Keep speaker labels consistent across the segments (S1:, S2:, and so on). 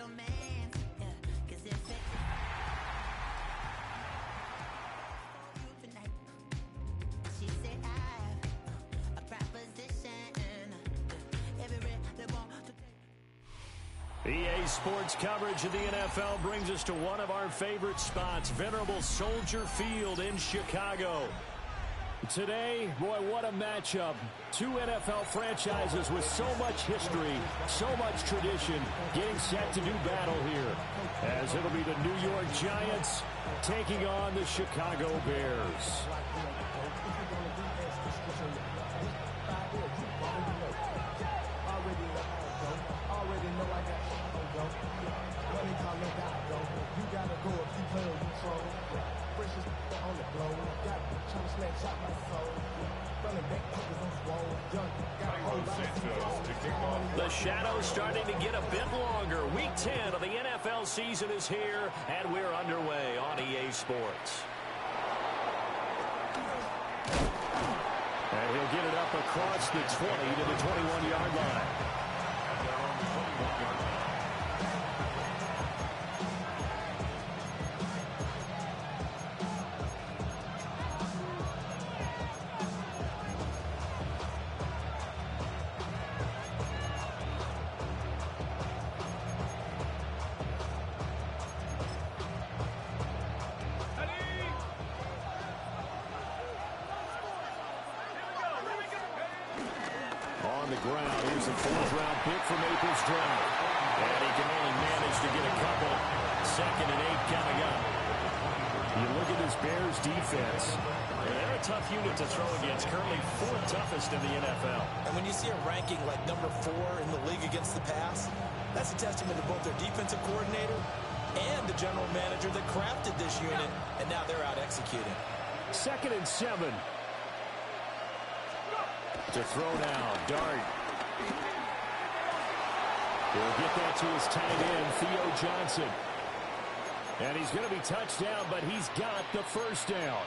S1: your man. Yeah, 'cause if it for you tonight, she said I a proposition. Every they want to.
S2: EA Sports coverage of the NFL brings us to one of our favorite spots, venerable Soldier Field in Chicago. Today, boy, what a matchup. Two NFL franchises with so much history, so much tradition, getting set to do battle here. As it'll be the New York Giants taking on the Chicago Bears. The shadow's starting to get a bit longer. Week 10 of the NFL season is here, and we're underway on EA Sports. And he'll get it up across the 20 to the 21-yard line. On the ground, here's a fourth-round pick from Maples Drive. And he can only manage to get a couple. 2nd and 8 coming up. You look at this Bears defense. They're a tough unit to throw against, currently 4th toughest in the NFL.
S3: And when you see a ranking like number 4 in the league against the pass, that's a testament to both their defensive coordinator and the general manager that crafted this unit, and now they're out executing.
S2: 2nd and 7. To throw now, Dart. He'll get that to his tight end, Theo Johnson. And he's going to be touched down, but he's got the first down.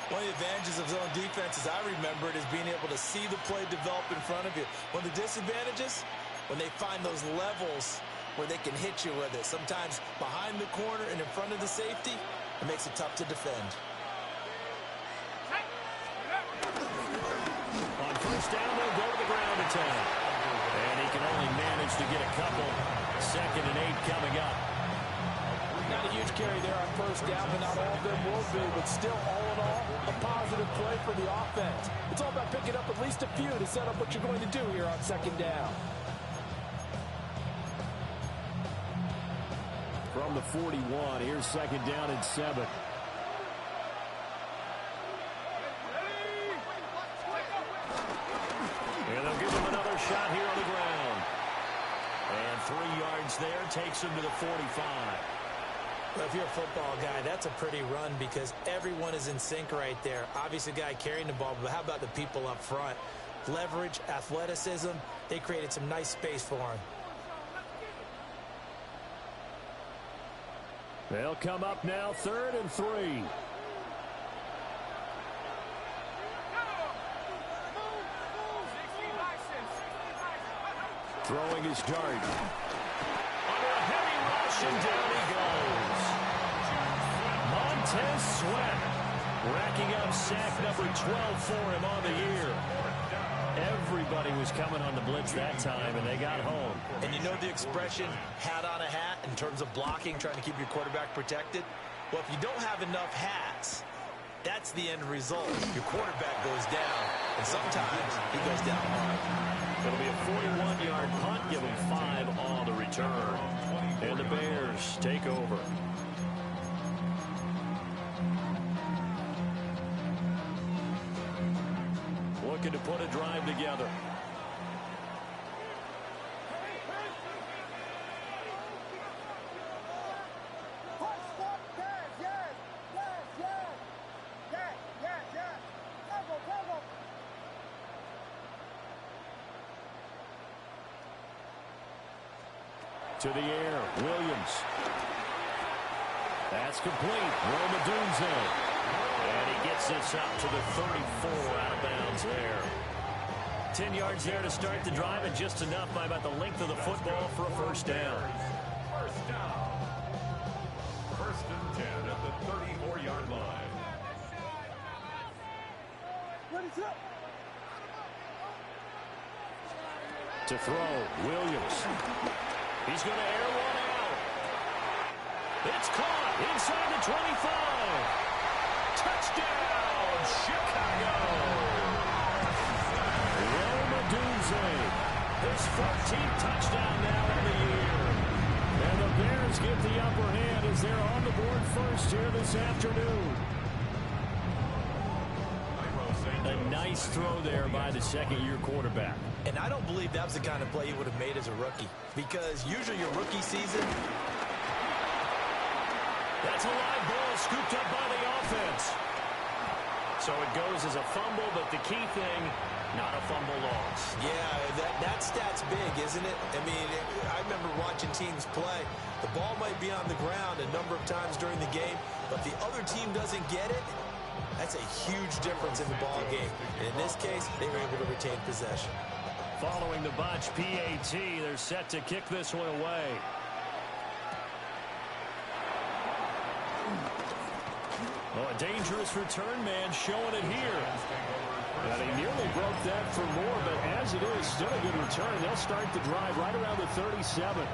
S3: One of the advantages of zone defense, as I remember it, is being able to see the play develop in front of you. One of the disadvantages, when they find those levels where they can hit you with it. Sometimes behind the corner and in front of the safety, it makes it tough to defend.
S2: On first down, they'll go to the ground attack. And he can only manage to get a couple. 2nd and 8 coming up.
S4: Not a huge carry there on first down, but not all of them will be. But still, all in all, a positive play for the offense. It's all about picking up at least a few to set up what you're going to do here on 2nd down.
S2: From the 41, here's 2nd down and 7. And they'll give him another shot here on the ground. And 3 yards there takes him to the 45.
S3: Well, if you're a football guy, that's a pretty run because everyone is in sync right there. Obviously, the guy carrying the ball, but how about the people up front? Leverage, athleticism, they created some nice space for him.
S2: They'll come up now, 3rd and 3. Throwing his dart. Under a heavy rush, and down he goes. Montez Sweat racking up sack number 12 for him on the year. Everybody was coming on the blitz that time, and they got home.
S3: And you know the expression, hat on a hat, in terms of blocking, trying to keep your quarterback protected? Well, if you don't have enough hats, that's the end result. Your quarterback goes down, and sometimes he goes down hard.
S2: It'll be a 41-yard punt, give them 5 on the return. And the Bears take over. Looking to put a drive together. To the air, Williams. That's complete. Rome Odunze. And he gets this up to the 34 out of bounds there. 10 yards there to start the drive, and just enough by about the length of the football for a first down.
S5: First down. First and 10 at the 34-yard line.
S2: To throw, Williams. He's going to air one out. It's caught inside the 25. Touchdown, Chicago. Rome Odunze. His 14th touchdown now on the year. And the Bears get the upper hand as they're on the board first here this afternoon. A nice throw there by the second-year quarterback.
S3: And I don't believe that was the kind of play he would have made as a rookie, because usually your rookie season.
S2: That's a live ball scooped up by the offense. So it goes as a fumble, but the key thing, not a fumble loss.
S3: Yeah, that stat's big, isn't it? I mean, I remember watching teams play. The ball might be on the ground a number of times during the game, but if the other team doesn't get it, that's a huge difference in the ball game. And in this case, they were able to retain possession.
S2: Following the botch PAT, they're set to kick this one away. Oh, a dangerous return man showing it here. And he nearly broke that for more, but as it is, still a good return. They'll start the drive right around the 37.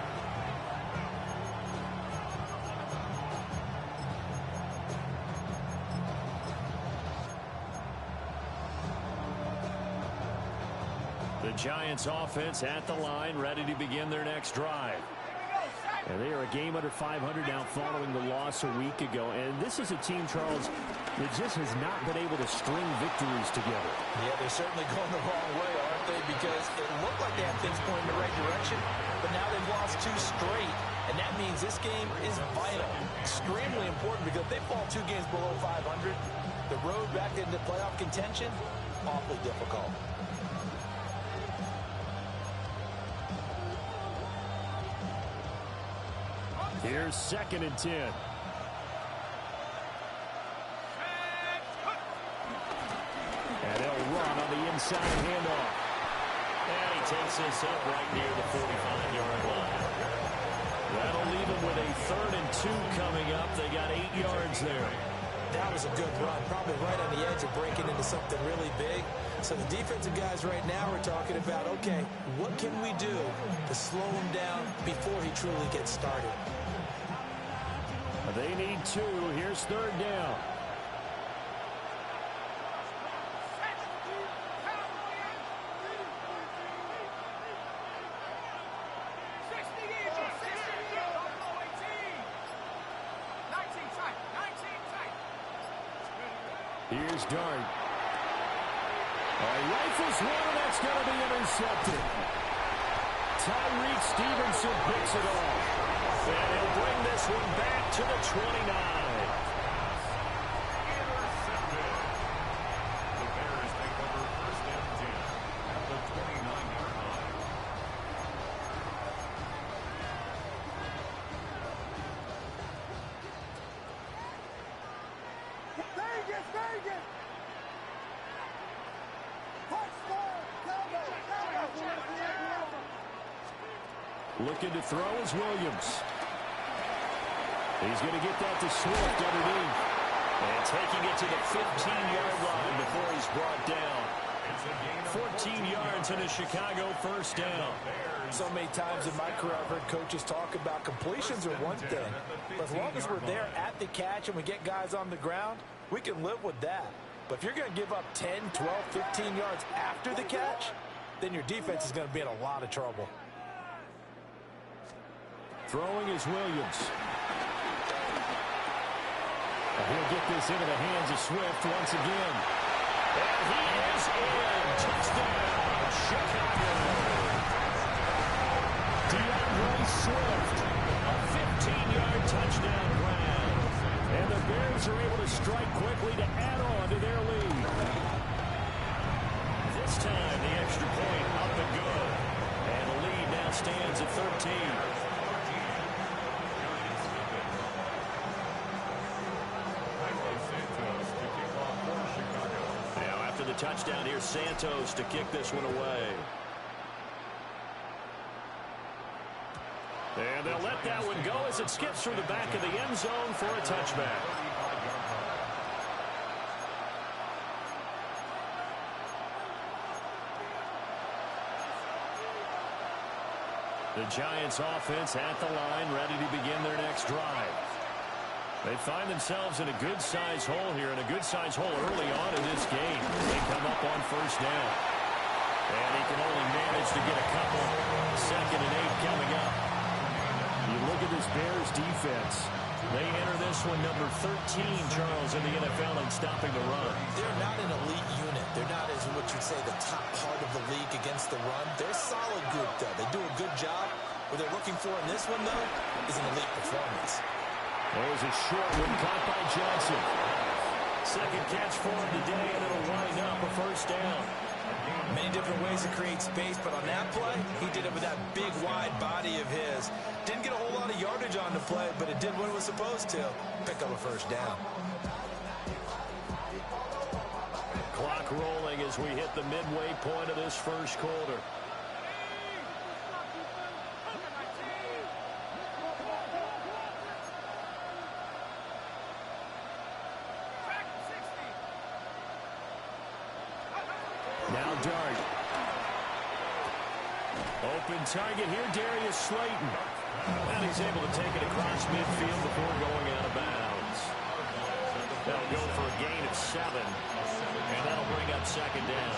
S2: The Giants offense at the line, ready to begin their next drive. And they are a game under 500 now following the loss a week ago. And this is a team, Charles, that just has not been able to string victories together.
S3: Yeah, they're certainly going the wrong way, aren't they? Because it looked like they had things going in the right direction, but now they've lost 2 straight. And that means this game is vital, extremely important, because if they fall 2 games below 500, the road back into playoff contention, awfully difficult.
S2: Here's 2nd and 10. And they'll run on the inside handoff. And he takes this up right near the 45-yard line. That'll leave him with a 3rd and 2 coming up. They got 8 yards there.
S3: That was a good run, probably right on the edge of breaking into something really big. So the defensive guys right now are talking about, okay, what can we do to slow him down before he truly gets started?
S2: They need 2. Here's 3rd down. Here's Dart. Rifles one, that's going to be intercepted. Tyreek Stevenson picks it off. And he'll bring this one back to the 29.
S5: Intercepted. The Bears take over first and 10 at the 29-yard line.
S6: Vegas!
S2: Looking to throw is Williams. He's going to get that to Swift underneath. And taking it to the 15-yard line before he's brought down. 14 yards and a Chicago first down.
S4: So many times in my career I've heard coaches talk about completions are one thing. But as long as we're there at the catch and we get guys on the ground, we can live with that. But if you're going to give up 10, 12, 15 yards after the catch, then your defense is going to be in a lot of trouble.
S2: Throwing is Williams. And he'll get this into the hands of Swift once again. And he is in. Touchdown, Chicago. DeAndre Swift, a 15-yard touchdown grab. And the Bears are able to strike quickly to add on to their lead. This time, the extra point up and good. And the lead now stands at 13. the touchdown. Here's Santos to kick this one away. And they'll let that one go as it skips through the back of the end zone for a touchback. The Giants offense at the line, ready to begin their next drive. They find themselves in a good-sized hole here, and a good-sized hole early on in this game. They come up on first down. And he can only manage to get a couple. 2nd and 8 coming up. You look at this Bears defense. They enter this one number 13, Charles, in the NFL in stopping the run.
S3: They're not an elite unit. They're not, as what you'd say, the top part of the league against the run. They're a solid group, though. They do a good job. What they're looking for in this one, though, is an elite performance.
S2: There's a short one caught by Johnson. 2nd catch for him today, and it'll wind up a first down.
S3: Many different ways to create space, but on that play, he did it with that big, wide body of his. Didn't get a whole lot of yardage on the play, but it did what it was supposed to. Pick up a first down.
S2: Clock rolling as we hit the midway point of this first quarter. Now Dart. Open target here, Darius Slayton. And he's able to take it across midfield before going out of bounds. That'll go for a gain of 7. And that'll bring up 2nd down.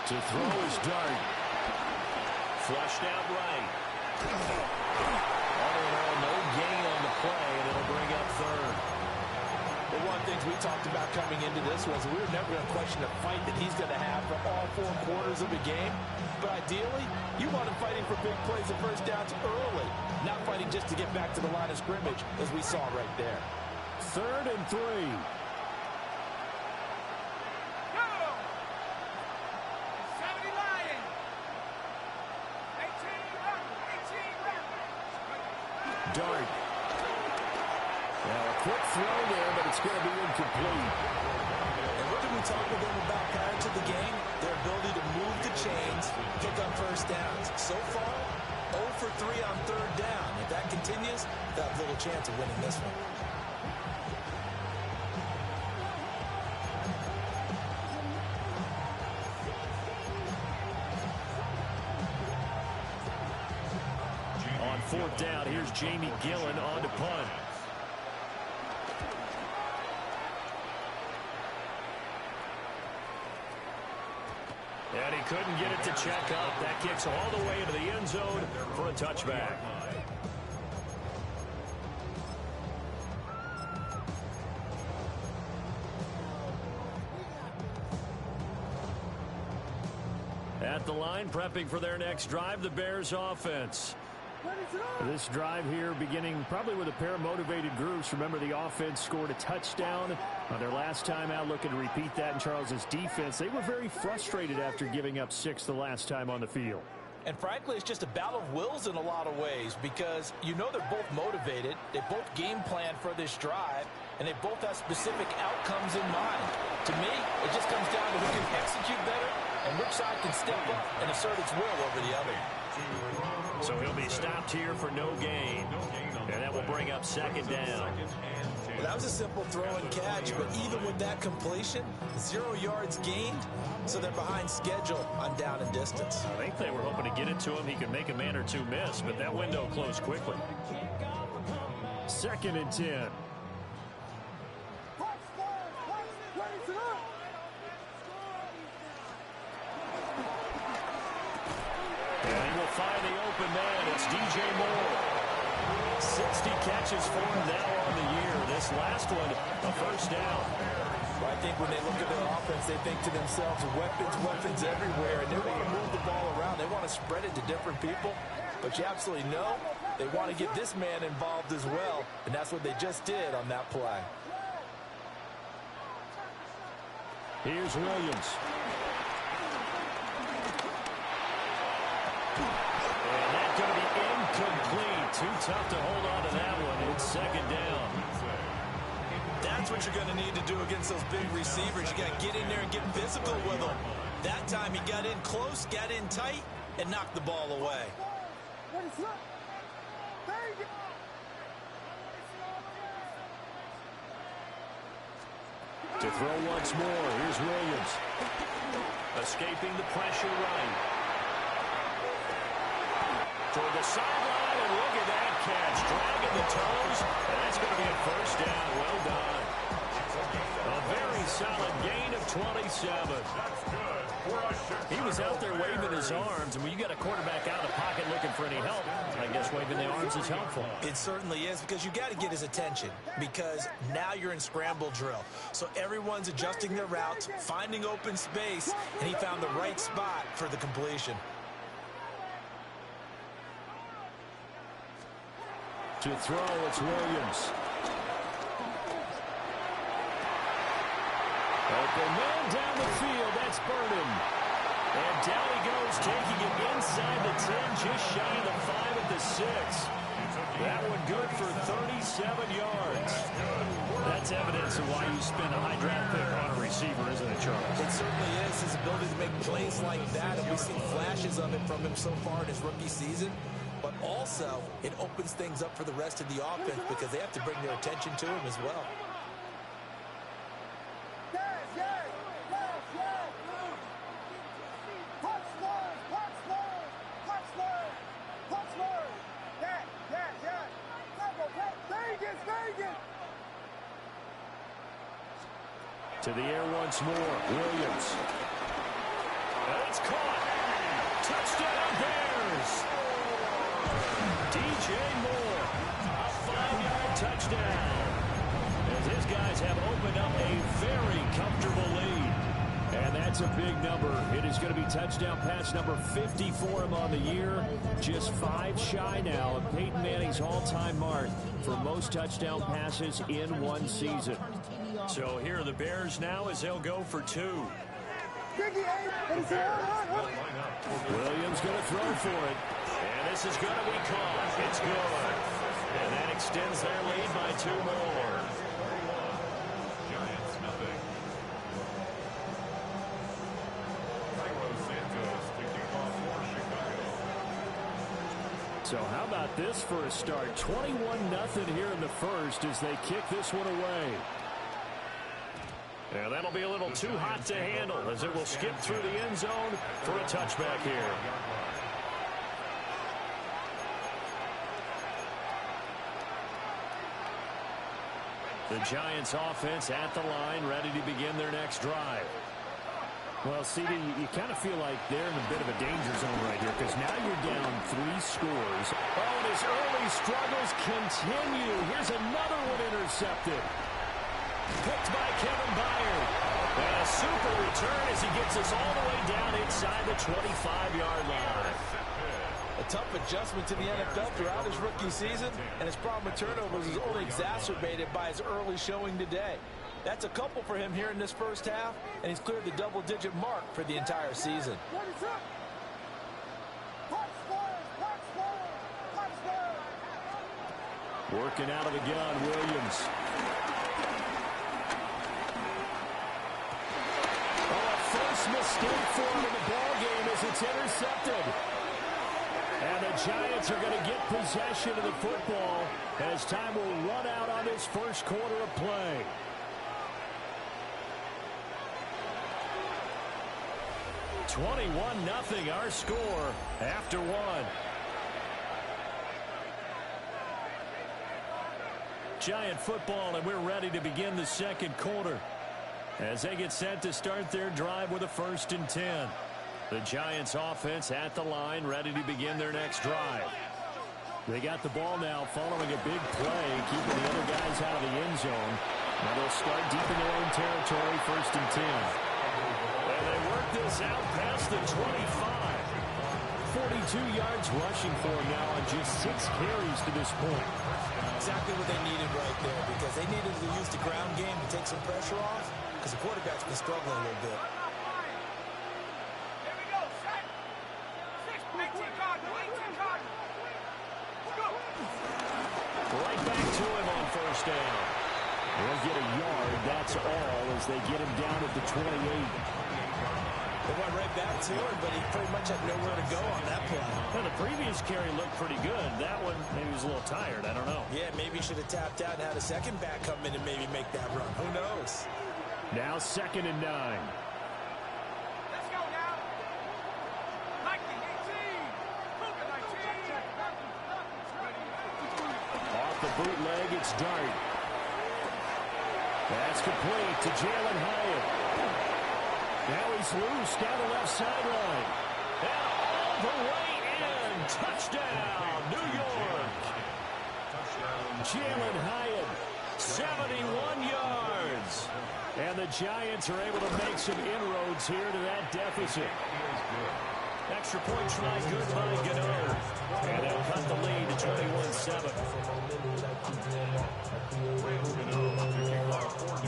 S2: To throw is Dart. Flushed out right. All in all, no gain on the play, and it'll bring up 3rd.
S4: But one of the things we talked about coming into this was we were never going to question the fight that he's going to have for all 4 quarters of the game. But ideally, you want him fighting for big plays and first downs early, not fighting just to get back to the line of scrimmage, as we saw right there.
S2: 3rd and 3. Dart. Now a quick throw there, but it's going to be incomplete.
S3: And what did we talk with them about prior to the game? Their ability to move the chains, pick up first downs. So far, 0 for 3 on 3rd down. If that continues, they'll have little chance of winning this one.
S2: On 4th down, here's Jamie Gillen on to punt. And he couldn't get it to check up. That kicks all the way into the end zone for a touchback. At the line, prepping for their next drive, the Bears offense. This drive here beginning probably with a pair of motivated groups. Remember, the offense scored a touchdown on their last time out, looking to repeat that in Charles's defense. They were very frustrated after giving up 6 the last time on the field.
S4: And frankly, it's just a battle of wills in a lot of ways, because you know they're both motivated, they both game plan for this drive, and they both have specific outcomes in mind. To me, it just comes down to who can execute better and which side can step up and assert its will over the other.
S2: So he'll be stopped here for no gain. And that will bring up 2nd down.
S3: Well, that was a simple throw and catch, but even with that completion, 0 yards gained, so they're behind schedule on down and distance.
S2: I think they were hoping to get it to him. He could make a man or two miss, but that window closed quickly. 2nd and 10. And he will find the open man. It's DJ Moore. 60 catches for him now on the year. This last one, a first down.
S4: Well, I think when they look at their offense, they think to themselves, weapons everywhere, and they want to move the ball around. They want to spread it to different people. But you absolutely know they want to get this man involved as well, and that's what they just did on that play.
S2: Here's Williams. And that's going to be incomplete. Too tough to hold on to that one. It's second down.
S3: That's what you're going to need to do against those big receivers. You got to get in there and get physical with them. That time he got in close, got in tight, and knocked the ball away.
S2: To throw once more, here's Williams. Escaping the pressure right. Toward the sideline, and look at that catch. Dragging the toes, and that's going to be a first down. Well done. A very solid gain of 27. He was out there waving his arms, and when you got a quarterback out of the pocket looking for any help, I guess waving the arms is helpful.
S3: It certainly is, because you got to get his attention, because now you're in scramble drill. So everyone's adjusting their routes, finding open space, and he found the right spot for the completion.
S2: To throw, it's Williams. Open man down the field, that's Burden. And down he goes, taking it inside the 10, just shy of the 5 at the 6. That one good for 37 yards. That's evidence of why you spend a high draft pick on a receiver, isn't it, Charles?
S3: It certainly is. His ability to make plays like that, and we've seen flashes of it from him so far in his rookie season. But also, it opens things up for the rest of the offense because they have to bring their attention to him as well.
S2: To the air once more, Williams. And it's caught. Touchdown Bears. DJ Moore, a 5-yard touchdown. As his guys have opened up a very comfortable lead. And that's a big number. It is going to be touchdown pass number 50 for him on the year. Just 5 shy now of Peyton Manning's all-time mark for most touchdown passes in one season. So here are the Bears now as they'll go for 2. Williams going to throw for it. And this is going to be caught. It's good. And that extends their lead by 2 more.
S5: Giants nothing. Cairo Santos kicking off for Chicago.
S2: So how about this for a start? 21-0 here in the first as they kick this one away. And that'll be a little too hot to handle as it will skip through the end zone for a touchback here. The Giants offense at the line, ready to begin their next drive. Well, CD, you kind of feel like they're in a bit of a danger zone right here because now you're down 3 scores. Oh, and his early struggles continue. Here's another one intercepted. Picked by Kevin Byard. And a super return as he gets us all the way down inside the 25-yard line.
S3: A tough adjustment to the NFL throughout his rookie season, and his problem with turnovers is only exacerbated by his early showing today. That's a couple for him here in this first half, and he's cleared the double-digit mark for the entire season.
S2: Working out of the gun, Williams. First mistake for him in the ball game as it's intercepted. And the Giants are going to get possession of the football as time will run out on this first quarter of play. (21-0) our score after 1. Giant football, and we're ready to begin the second quarter as they get set to start their drive with a 1st and 10. The Giants offense at the line, ready to begin their next drive. They got the ball now following a big play, keeping the other guys out of the end zone. Now they'll start deep in their own territory, 1st and 10. And they work this out past the 25. 42 yards rushing for him now on just 6 carries to this point.
S3: Exactly what they needed right there, because they needed to use the ground game to take some pressure off, because the quarterback's been struggling a little bit.
S6: Here we go, set. 6, 15, 5.
S2: Right back to him on first down. They'll get a yard, that's all, as they get him down at the 28.
S3: They went right back to him, but he pretty much had nowhere to go on that play.
S2: Well, the previous carry looked pretty good. That one, maybe he was a little tired. I don't know.
S3: Yeah, maybe he should have tapped out and had a second back come in and maybe make that run. Who knows?
S2: Now 2nd and 9.
S6: Let's go now. 19, 18. Move it, 19.
S2: Off the bootleg, it's Dart. That's complete to Jalen Hyatt. Now he's loose down the left sideline. And all the way in. Touchdown, New York. Jalen Hyatt, 71 yards. And the Giants are able to make some inroads here to that deficit. Extra point try good by Gano. And they'll cut the lead to 21-7.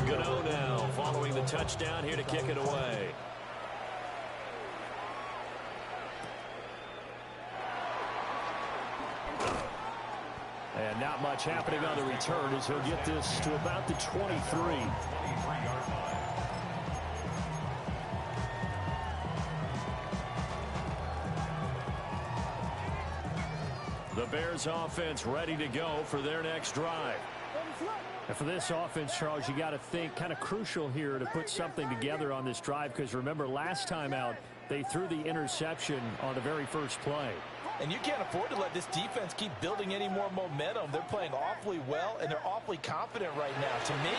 S2: Gano now following the touchdown here to kick it away. And not much happening on the return as he'll get this to about the 23. The Bears offense ready to go for their next drive. And for this offense, Charles, you got to think kind of crucial here to put something together on this drive, because remember last time out they threw the interception on the very first play.
S3: And you can't afford to let this defense keep building any more momentum. They're playing awfully well, and they're awfully confident right now. To me,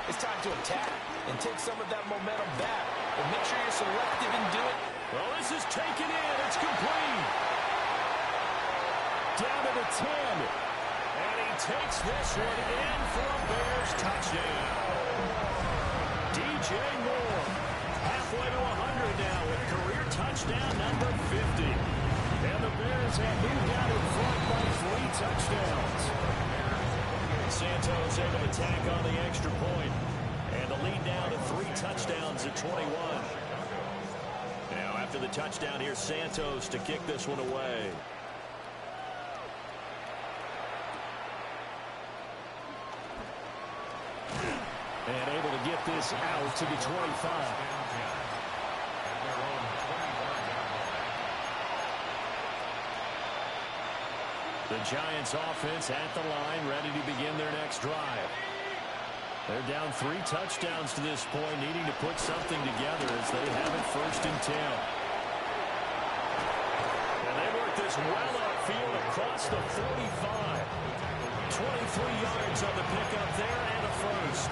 S3: it's time to attack and take some of that momentum back. But make sure you're selective and do it.
S2: Well, this is taken in. It's complete. Down to the 10. And he takes this one in for a Bears touchdown. DJ Moore, halfway to 100 now with career touchdown number 50. And the Bears have moved out in front by 3 touchdowns. Santos able to tack on the extra point. And the lead down to 3 touchdowns at 21. Now after the touchdown, here's Santos to kick this one away. And able to get this out to the 25. The Giants offense at the line, ready to begin their next drive. They're down 3 touchdowns to this point, needing to put something together as they have it 1st and 10. And they work this well upfield across the 45. 23 yards on the pickup there and a first.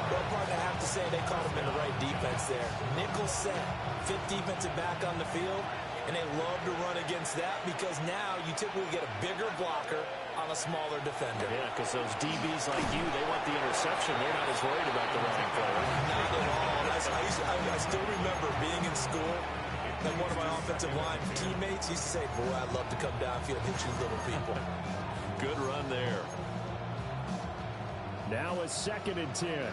S3: Well, partner, I have to say they caught him in the right defense there. Nickel set, 5th defensive back on the field. And they love to run against that because now you typically get a bigger blocker on a smaller defender.
S2: Yeah, because those DBs like you, they want the interception. They're not as worried about the running play.
S3: Not at all. I still remember being in school and one of my offensive line teammates used to say, boy, I'd love to come downfield and hit you little people.
S2: Good run there. Now a 2nd and 10.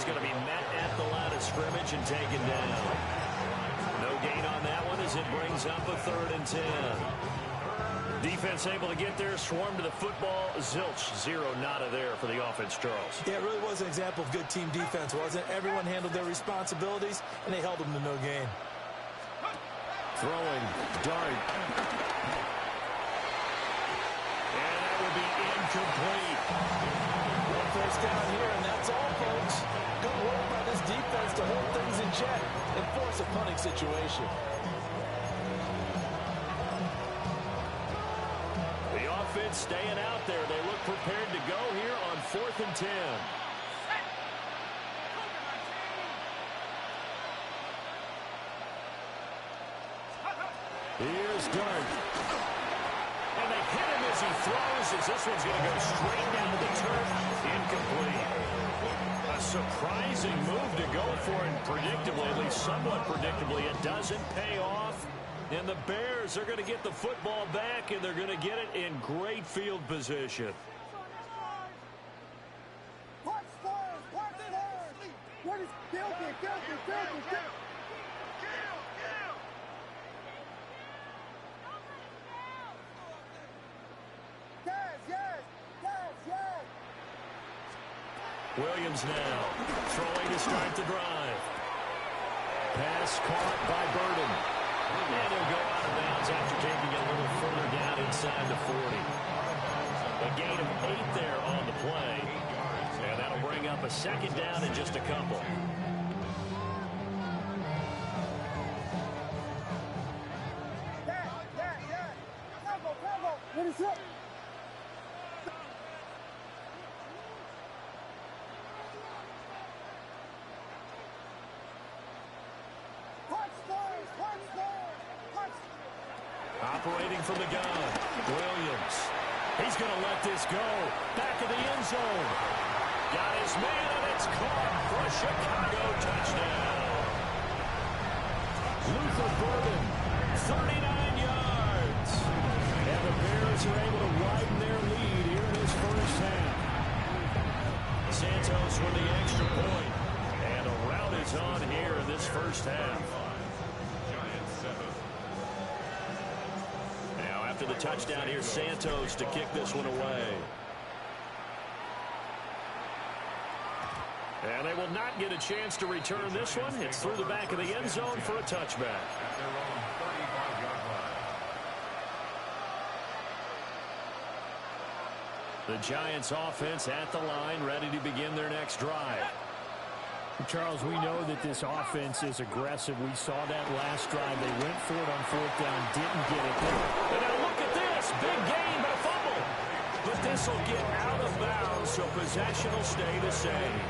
S2: Going to be met at the line of scrimmage and taken down. No gain on that one as it brings up a 3rd and 10. Defense able to get there, swarm to the football. Zilch, 0 nada there for the offense, Charles.
S3: Yeah, it really was an example of good team defense, wasn't it? Everyone handled their responsibilities, and they held them to no gain.
S2: Throwing, Dart. And that will be incomplete.
S3: 1 first down here, and that's all, folks. Good work by this defense to hold things in check and force a punting situation.
S2: The offense staying out there. They look prepared to go here on 4th and 10. Here's Dart. And they hit him as he throws, as this one's going to go straight down to the turf. Incomplete. A surprising move to go for, and predictably, at least somewhat predictably, it doesn't pay off. And the Bears are going to get the football back, and they're going to get it in great field position. Williams now throwing to start the drive. Pass caught by Burden. And he'll go out of bounds after taking it a little further down inside the 40. A gain of 8 there on the play. And that'll bring up a second down in just a couple.
S7: What is up?
S2: Operating from the gun, Williams. He's going to let this go. Back of the end zone. Got his man, and it's caught for a Chicago touchdown. Luther Burden, 39 yards. And the Bears are able to widen their lead here in this first half. Santos with the extra point. And a rout is on here in this first half. After the touchdown, here's Santos to kick this one away. And they will not get a chance to return this one. It's through the back of the end zone for a touchback. The Giants offense at the line, ready to begin their next drive.
S8: Charles, we know that this offense is aggressive. We saw that last drive. They went for it on 4th down, didn't get it there.
S2: And now look at this. Big gain, but a fumble. But this will get out of bounds, so possession will stay the same.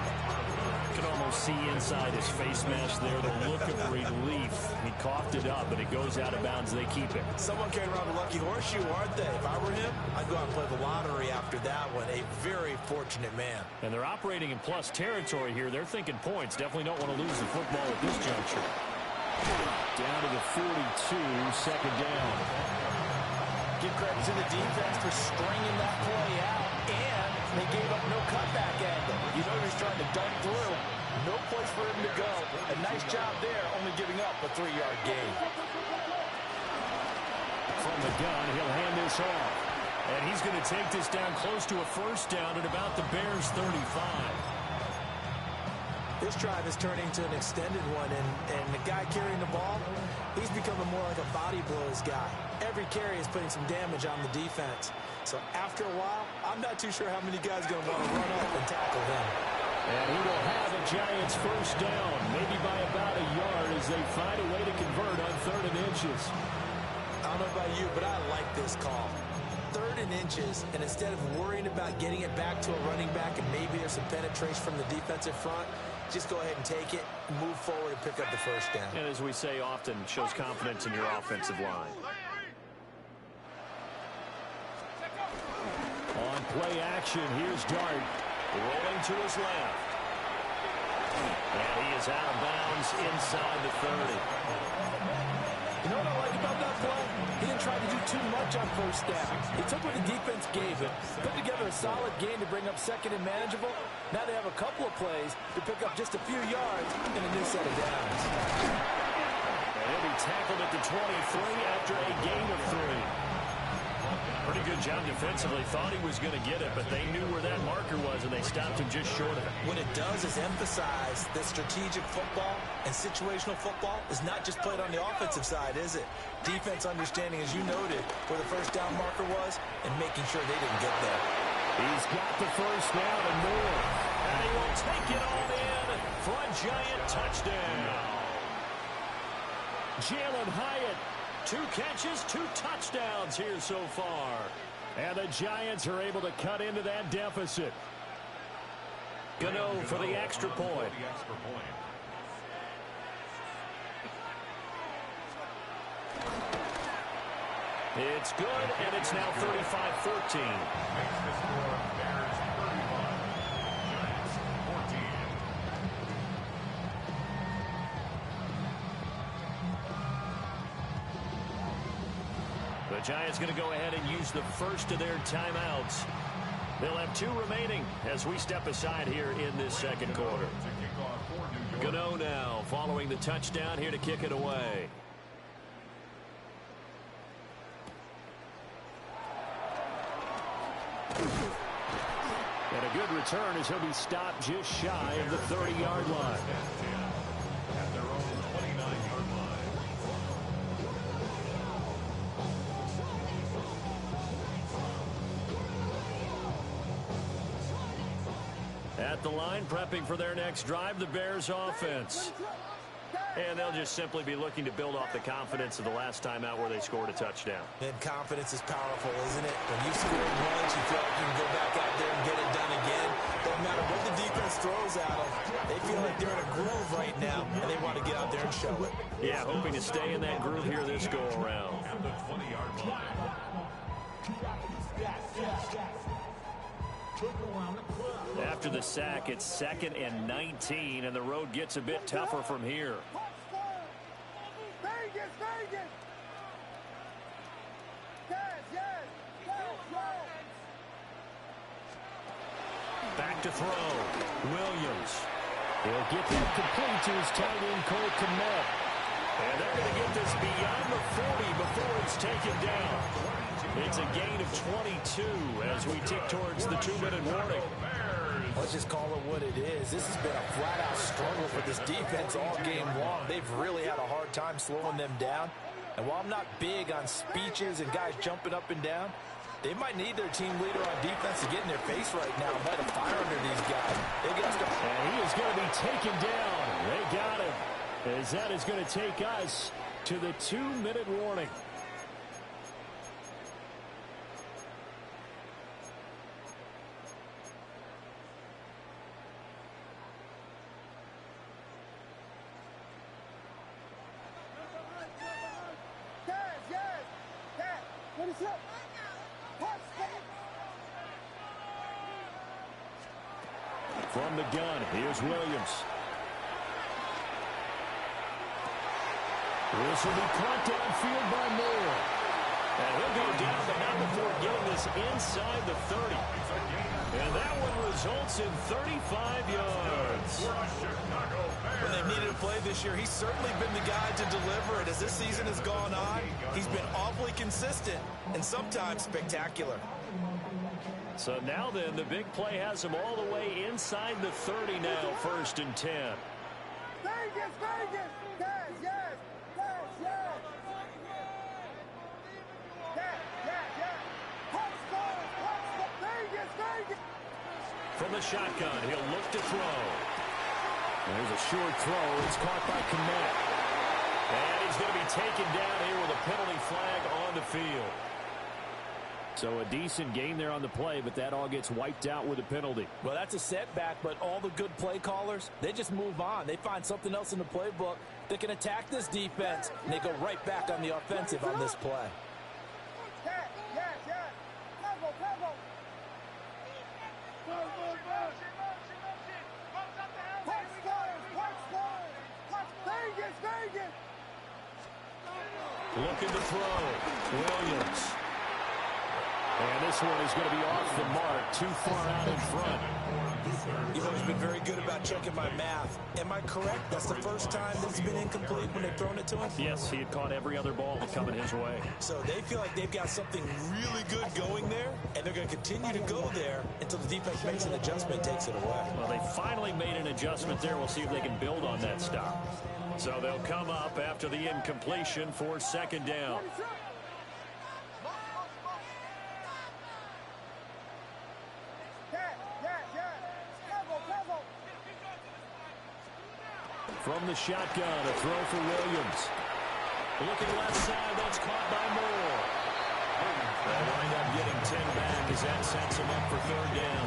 S8: You can almost see inside his face mask there the look of relief. He coughed it up, but it goes out of bounds. They keep it.
S3: Someone came around a lucky horseshoe, aren't they? If I were him, I'd go out and play the lottery after that one. A very fortunate man.
S8: And they're operating in plus territory here. They're thinking points. Definitely don't want to lose the football at this juncture. Down to the 42, second down.
S4: Give credit to the defense for stringing that play out, and they gave up no cutback angle. You know he's trying to dunk through. No place for him to go. A nice job there, only giving up a 3-yard gain.
S8: From the gun, he'll hand this off. And he's going to take this down close to a first down at about the Bears' 35.
S3: This drive is turning to an extended one, and the guy carrying the ball, he's becoming more like a body blows guy. Every carry is putting some damage on the defense. So after a while, I'm not too sure how many guys are going to want to run up and tackle him.
S8: And he will have a Giants first down, maybe by about a yard as they find a way to convert on 3rd and inches.
S3: I don't know about you, but I like this call. 3rd and inches, and instead of worrying about getting it back to a running back and maybe there's some penetration from the defensive front, just go ahead and take it, move forward, and pick up the first down.
S2: And as we say often, shows confidence in your offensive line.
S8: On play action, here's Dart.
S2: Rolling to his left. And he is out of bounds inside the 30.
S4: You know what I like about that play? He didn't try to do too much on first down. He took what the defense gave him, put together a solid game to bring up 2nd and manageable. Now they have a couple of plays to pick up just a few yards and a new set of downs.
S2: And he'll be tackled at the 23 after a gain of 3. Pretty good job defensively. Thought he was going to get it, but they knew where that marker was, and they stopped him just short of it.
S3: What it does is emphasize that strategic football and situational football is not just played on the offensive side, is it? Defense understanding, as you noted, where the first down marker was and making sure they didn't get there.
S8: He's got the first down and more.
S2: And he will take it all in for a Giant touchdown.
S8: Jalen Hyatt.
S2: 2 catches, 2 touchdowns here so far.
S8: And the Giants are able to cut into that deficit.
S2: Gano for the extra point. It's good, and it's now 35-14.
S5: Makes the score Bears 31, Giants 14.
S2: The Giants going to go ahead and use the first of their timeouts. They'll have 2 remaining as we step aside here in this second quarter. Gano now following the touchdown here to kick it away. And a good return as he'll be stopped just shy of the 30-yard line.
S5: At their own 29-yard line.
S2: At the line, prepping for their next drive, the Bears offense. And they'll just simply be looking to build off the confidence of the last time out where they scored a touchdown.
S3: And confidence is powerful, isn't it? When you score once, you feel like you can go back out there and get it done again. Don't matter what the defense throws at them. They feel like they're in a groove right now, and they want to get out there and show it.
S2: Yeah, hoping to stay in that groove here this go-around.
S5: At the 20-yard line.
S2: After the sack, it's 2nd and 19, and the road gets a bit tougher from here. Back to throw. Williams. He'll get that complete to his tight end, Cole Kmet. And they're going to get this beyond the 40 before it's taken down. It's a gain of 22 as we tick towards the 2-minute warning.
S3: Let's just call it what it is. This has been a flat-out struggle for this defense all game long. They've really had a hard time slowing them down. And while I'm not big on speeches and guys jumping up and down, they might need their team leader on defense to get in their face right now and light a fire under these guys. They got to...
S2: And he is going to be taken down. They got him. As that is going to take us to the 2-minute warning. From the gun, here's Williams. This will be caught downfield by Moore. And he'll go down, but not before getting this inside the 30. And that one results in 35 yards.
S3: When they've needed a play this year, he's certainly been the guy to deliver it. As this season has gone on, he's been awfully consistent and sometimes spectacular.
S2: So now then, the big play has him all the way inside the 30 now, 1st and 10.
S6: Vegas, Vegas! Yes, yes! Yes, yes! Yes, yes, yes! Touchdown! Touchdown! Vegas, Vegas!
S2: From the shotgun, he'll look to throw. There's a short throw. It's caught by Kmet. And he's going to be taken down here with a penalty flag on the field. So a decent gain there on the play, but that all gets wiped out with a penalty.
S4: Well, that's a setback, but all the good play callers, they just move on. They find something else in the playbook that can attack this defense, and they go right back on the offensive on this play.
S6: Yes, yes, yes! Level, level! Vegas, Vegas!
S2: Looking to throw. Williams. And this one is going to be off the mark, too far out in front.
S3: You've always been very good about checking my math. Am I correct? That's the first time that it's been incomplete when they've thrown it to him?
S2: Yes, he had caught every other ball coming his way.
S3: So they feel like they've got something really good going there, and they're going to continue to go there until the defense makes an adjustment and takes it away.
S2: Well, they finally made an adjustment there. We'll see if they can build on that stop. So they'll come up after the incompletion for 2nd down. From the shotgun, a throw for Williams. Looking left side, that's caught by Moore. They'll wind up getting 10 back as that sets him up for 3rd down.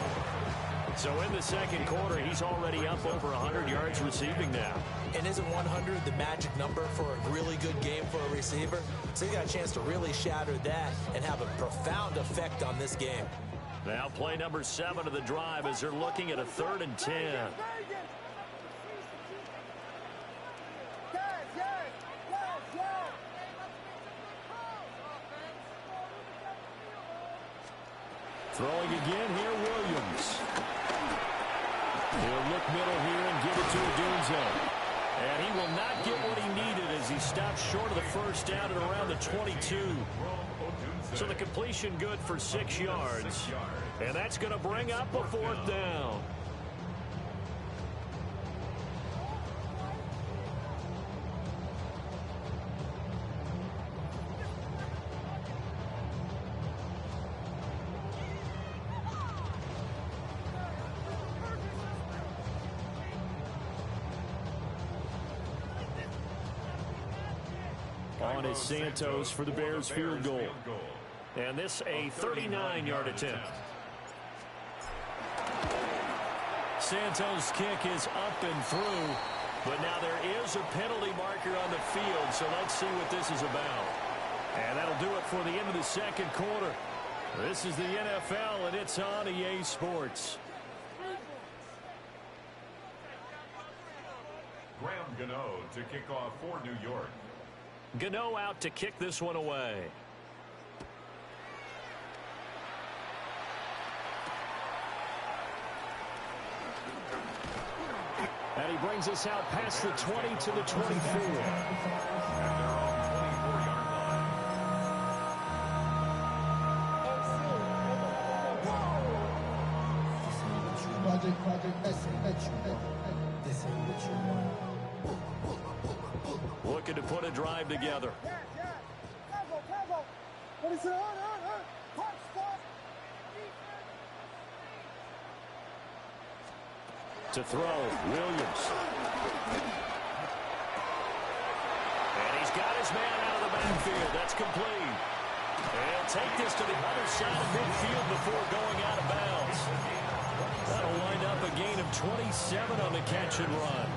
S2: So in the second quarter, he's already up over 100 yards receiving now.
S3: And isn't 100 the magic number for a really good game for a receiver? So you got a chance to really shatter that and have a profound effect on this game.
S2: Now play number 7 of the drive as they're looking at a 3rd and 10. Throwing again here, He'll look middle here and give it to Odunze. And he will not get what he needed as he stops short of the first down at around the 22. So the completion good for 6 yards. And that's going to bring up a 4th down. On is Santos for the Bears field goal. And this a 39-yard attempt. Santos' kick is up and through, but now there is a penalty marker on the field, so let's see what this is about. And that'll do it for the end of the second quarter. This is the NFL, and it's on EA Sports.
S5: Graham Gano to kick off for New York.
S2: Gano out to kick this one away. And he brings us out past the 20 to the 24. Looking to put a drive together.
S6: What is it?
S2: To throw, Williams. And he's got his man out of the backfield. That's complete. And take this to the other side of midfield before going out of bounds. That'll wind up a gain of 27 on the catch and run.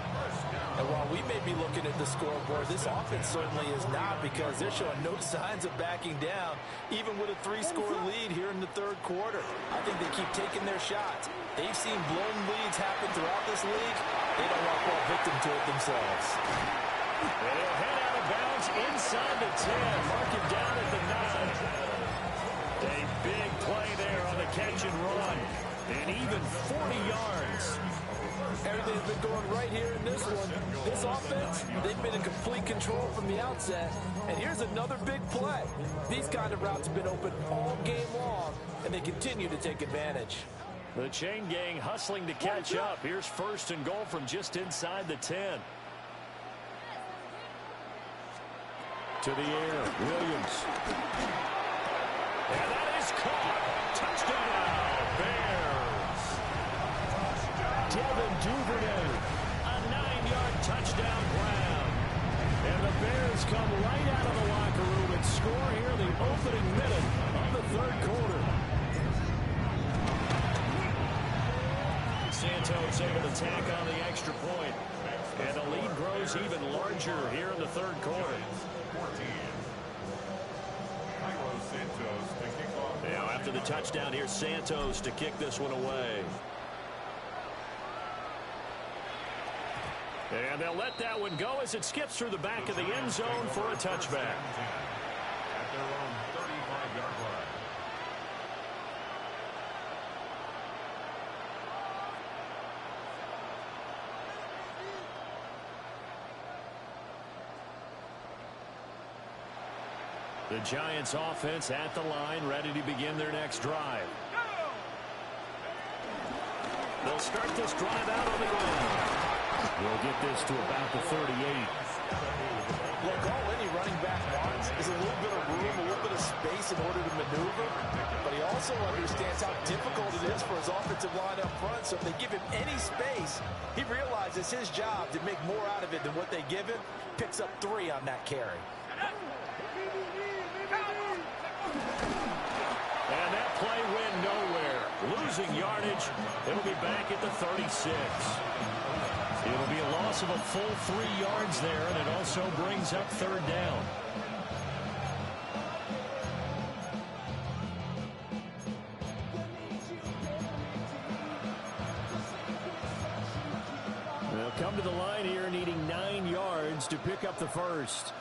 S4: And while we may be looking at the scoreboard, this offense certainly is not, because they're showing no signs of backing down, even with a 3-score lead here in the third quarter. I think they keep taking their shots. They've seen blown leads happen throughout this league. They don't want to fall victim to it themselves.
S2: They'll head out of bounds inside the 10. Mark him down at the 9. A big play there on the catch and run. And even 40 yards.
S4: Everything's been going right here in this one. This offense, they've been in complete control from the outset. And here's another big play. These kind of routes have been open all game long, and they continue to take advantage.
S2: The chain gang hustling to catch up. Here's 1st and goal from just inside the 10. To the air, Williams. And that is caught. Touchdown, Bears. Devin Duvernay, a 9-yard touchdown grab. And the Bears come right out of the locker room and score here in the opening minute of the third quarter. Santos able to tack on the extra point. And the lead grows even larger here in the third quarter. Now after the touchdown, here's Santos to kick this one away. And they'll let that one go as it skips through the back of the end zone for a touchback.
S5: At their own 35-yard line.
S2: The Giants offense at the line, ready to begin their next drive. They'll start this drive out on the ground. We'll get this to about the 38.
S4: Look, all any running back wants is a little bit of room, a little bit of space in order to maneuver. But he also understands how difficult it is for his offensive line up front. So if they give him any space, he realizes his job to make more out of it than what they give him. Picks up 3 on that carry.
S2: And that play went nowhere. Losing yardage. It'll be back at the 36. It'll be a loss of a full 3 yards there, and it also brings up third down. They'll come to the line here needing 9 yards to pick up the first.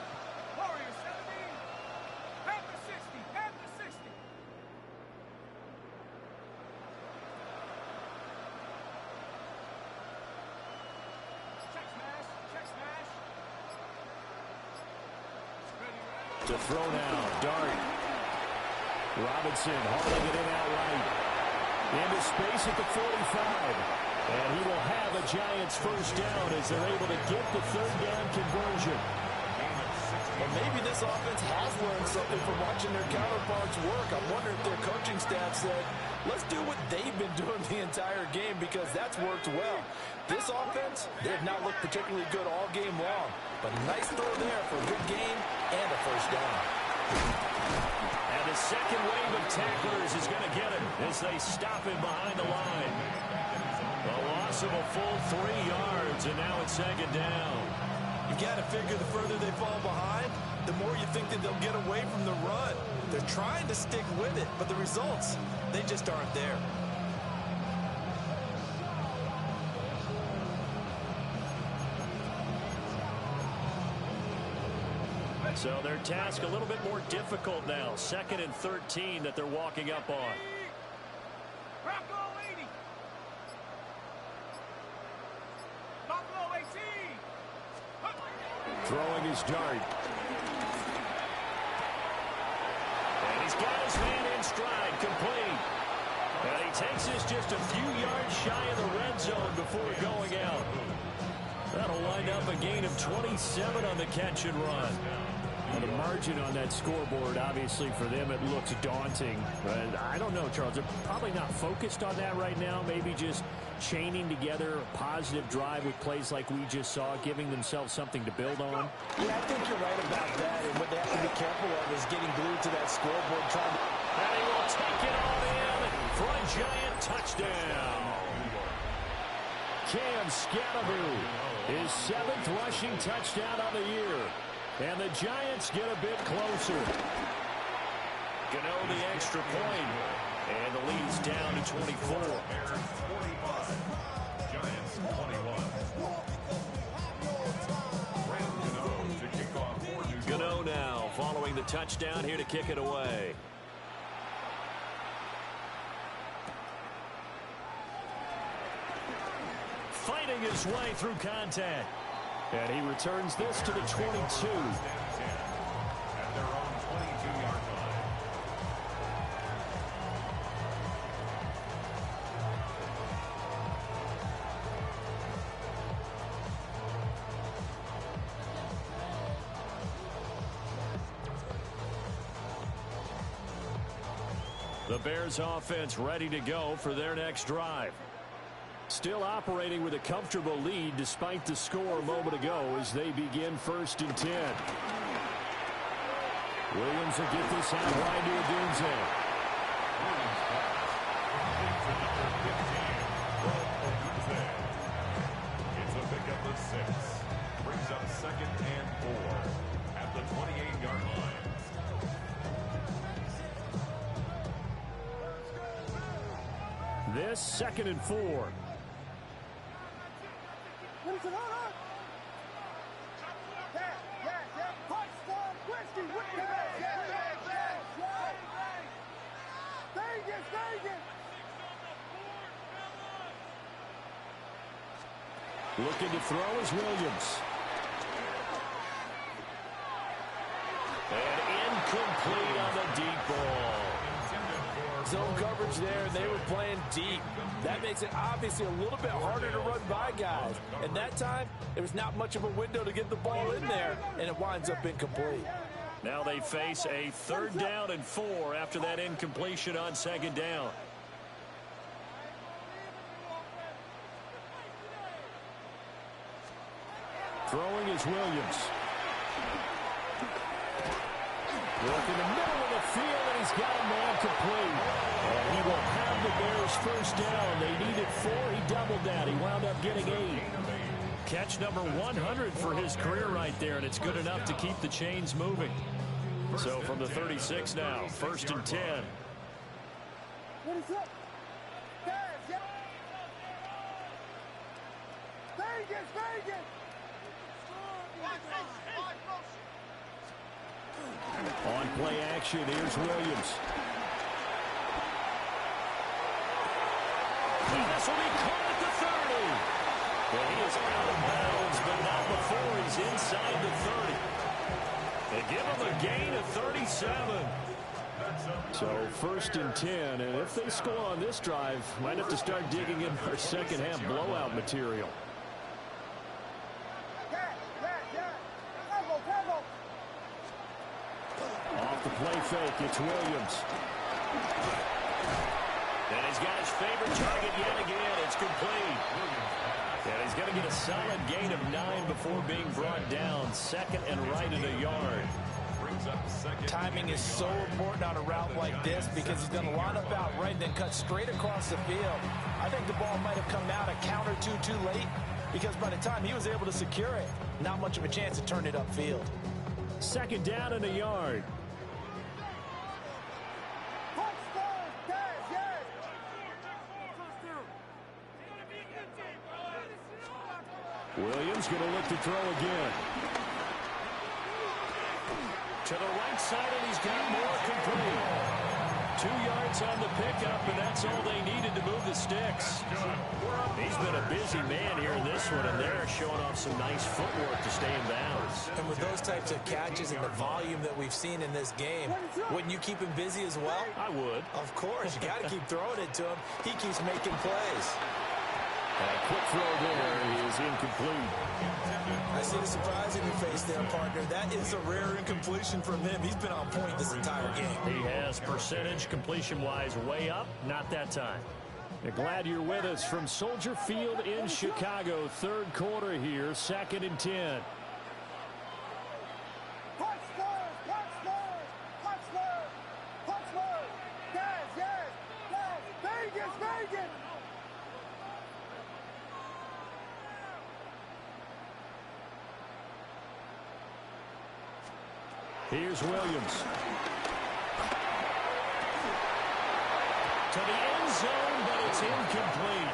S2: To throw now, Dart. Robinson hauling it in outright. Into space at the 45. And he will have a Giants first down as they're able to get the third down conversion.
S4: Well, maybe this offense has learned something from watching their counterparts work. I'm wondering if their coaching staff said, let's do what they've been doing the entire game because that's worked well. This offense, they have not looked particularly good all game long. But a nice throw there for a good gain and a first down.
S2: And the second wave of tacklers is going to get him as they stop him behind the line. A loss of a full 3 yards, and now it's second down.
S3: You got to figure the further they fall behind, the more you think that they'll get away from the run. They're trying to stick with it, but the results, they just aren't there.
S2: So their task a little bit more difficult now. 2nd and 13 that they're walking up on.
S6: Bravo 80. Buffalo 18.
S2: Throwing his Dart. And he's got his man in stride, complete. And he takes this just a few yards shy of the red zone before going out. That'll wind up a gain of 27 on the catch and run. Well, the margin on that scoreboard, obviously, for them, it looks daunting. But I don't know, Charles. They're probably not focused on that right now. Maybe just chaining together a positive drive with plays like we just saw, giving themselves something to build on.
S4: Yeah, I think you're right about that. And what they have to be careful of is getting glued to that scoreboard. Trying to...
S2: And he will take it all in for a Giant touchdown. Cam Scalaboo, his 7th rushing touchdown of the year. And the Giants get a bit closer. Gano the extra point. And the lead's down to 24.
S5: Bears 45. Giants 21. Brandon Gano to kick off for New York.
S2: Gano now following the touchdown here to kick it away. Fighting his way through contact. And he returns this to the 22.
S5: At their own 22-yard line.
S2: The Bears offense ready to go for their next drive. Still operating with a comfortable lead despite the score a moment ago as they begin 1st and 10. Williams will get this out wide to Odunze.
S5: It's a pickup of 6. Brings up 2nd and 4 at the 28-yard line.
S2: This 2nd and 4. Looking to throw is Williams. And incomplete on the deep ball.
S4: Zone coverage there, and they were playing deep. That makes it obviously a little bit harder to run by guys. And that time, there was not much of a window to get the ball in there, and it winds up incomplete.
S2: Now they face a 3rd down and 4 after that incompletion on 2nd down. Throwing is Williams. Look in the middle of the field, and he's got a man complete. And he will have the Bears first down. They needed 4. He doubled that. He wound up getting 8. Catch number 100 for his career right there, and it's good enough to keep the chains moving. So from the 36 now, 1st and 10.
S6: What is up? Vegas, Vegas!
S2: On play action, here's Williams. And this will be caught at the 30. Well, he is out of bounds, but not before he's inside the 30. They give him a gain of 37.
S8: So 1st and 10, and if they score on this drive, might have to start digging in our second half blowout material. Off the play fake, it's Williams.
S2: And he's got his favorite target yet again. It's complete. And he's going to get a solid gain of 9 before being brought down. 2nd and right at a yard.
S4: Timing is so important on a route like this because he's going to line up out right and then cut straight across the field. I think the ball might have come out a count or two too late because by the time he was able to secure it, not much of a chance to turn it upfield.
S8: 2nd down and a yard. Williams going to look to throw again.
S2: To the right side, and he's got more complete. 2 yards on the pickup, and that's all they needed to move the sticks. He's been a busy man here in this one, and they're showing off some nice footwork to stay in bounds.
S3: And with those types of catches and the volume that we've seen in this game, wouldn't you keep him busy as well?
S2: I would.
S3: Of course. You got to keep throwing it to him. He keeps making plays.
S8: And a quick throw there is incomplete.
S3: I see the surprise in your face there, partner. That is a rare incompletion from him. He's been on point this entire game.
S2: He has percentage completion-wise way up. Not that time.
S8: Glad you're with us from Soldier Field in Chicago. 3rd quarter here, 2nd and 10. Here's Williams.
S2: To the end zone, but it's incomplete.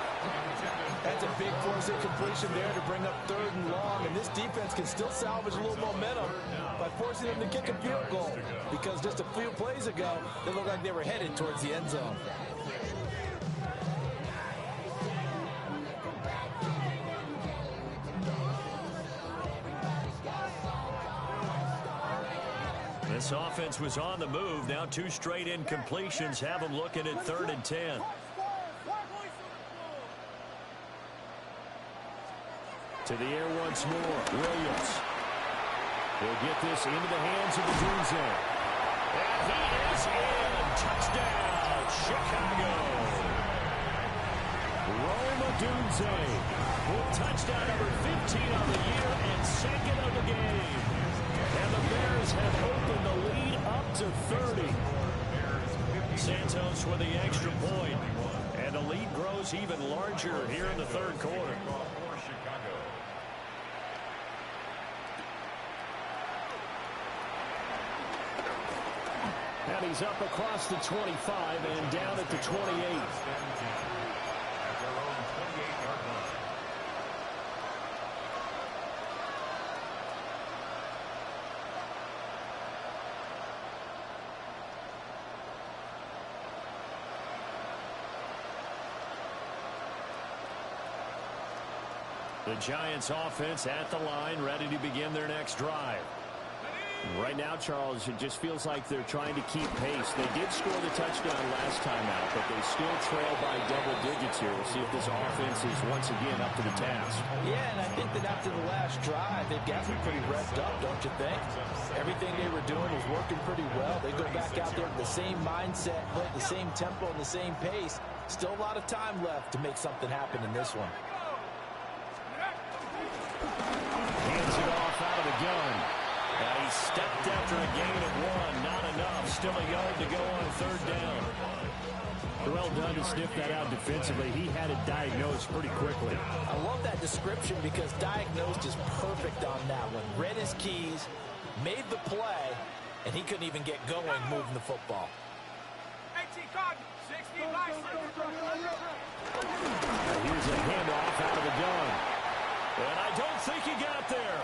S4: That's a big force incompletion there to bring up 3rd and long, and this defense can still salvage a little momentum by forcing them to kick a field goal because just a few plays ago, they looked like they were headed towards the end zone.
S2: This offense was on the move. Now 2 straight incompletions have them looking at 3rd and 10.
S8: To the air once more. Williams. He'll get this into the hands of the Dunze.
S2: And he is in. Touchdown, Chicago.
S8: Rome Odunze
S2: With touchdown number 15 on the year and 2nd of the game. And the Bears have opened the lead up to 30. Santos with the extra point. And the lead grows even larger here in the 3rd quarter.
S8: And he's up across the 25 and down at the 28.
S2: The Giants offense at the line, ready to begin their next drive.
S8: Right now, Charles, it just feels like they're trying to keep pace. They did score the touchdown last time out, but they still trail by double digits here. We'll see if this offense is once again up to the task.
S4: Yeah, and I think that after the last drive, they've got to be pretty revved up, don't you think? Everything they were doing was working pretty well. They go back out there with the same mindset, play at the same tempo and the same pace. Still a lot of time left to make something happen in this one.
S2: Hands it off out of the gun. And he stepped after a gain of 1. Not enough. Still a yard to go on 3rd down.
S8: Well done to sniff that out defensively. He had it diagnosed pretty quickly.
S4: I love that description because diagnosed is perfect on that one. Read his keys, made the play, and he couldn't even get going moving the football.
S8: Here's a handoff out of the gun.
S2: And I don't think he got there.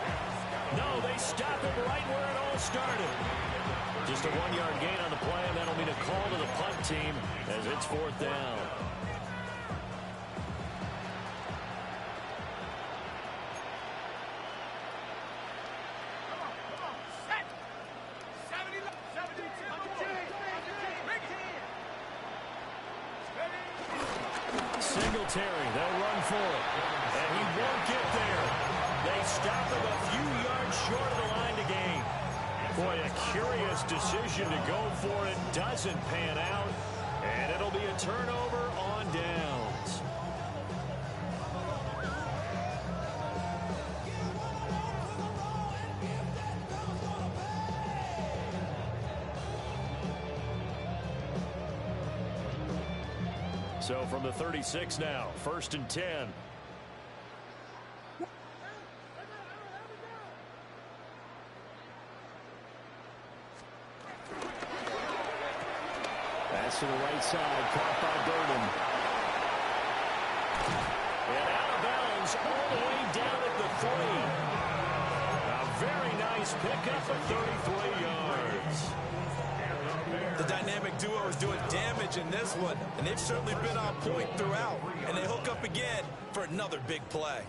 S2: No, they stop it right where it all started. Just a 1-yard gain on the play, and that'll mean a call to the punt team as it's 4th down. Singletary. They'll run for it. And he won't get there. They stop him a few yards short of the line to gain. Boy, a curious decision to go for it. Doesn't pan out. And it'll be a turnover on downs. So from the 36 now, 1st and 10. Pass to the right side, caught by Durden. And out of bounds all the way down at the 3. A very nice pickup of 33 yards.
S3: The dynamic duo is doing damage in this one, and they've certainly been on point throughout. And they hook up again for another big play.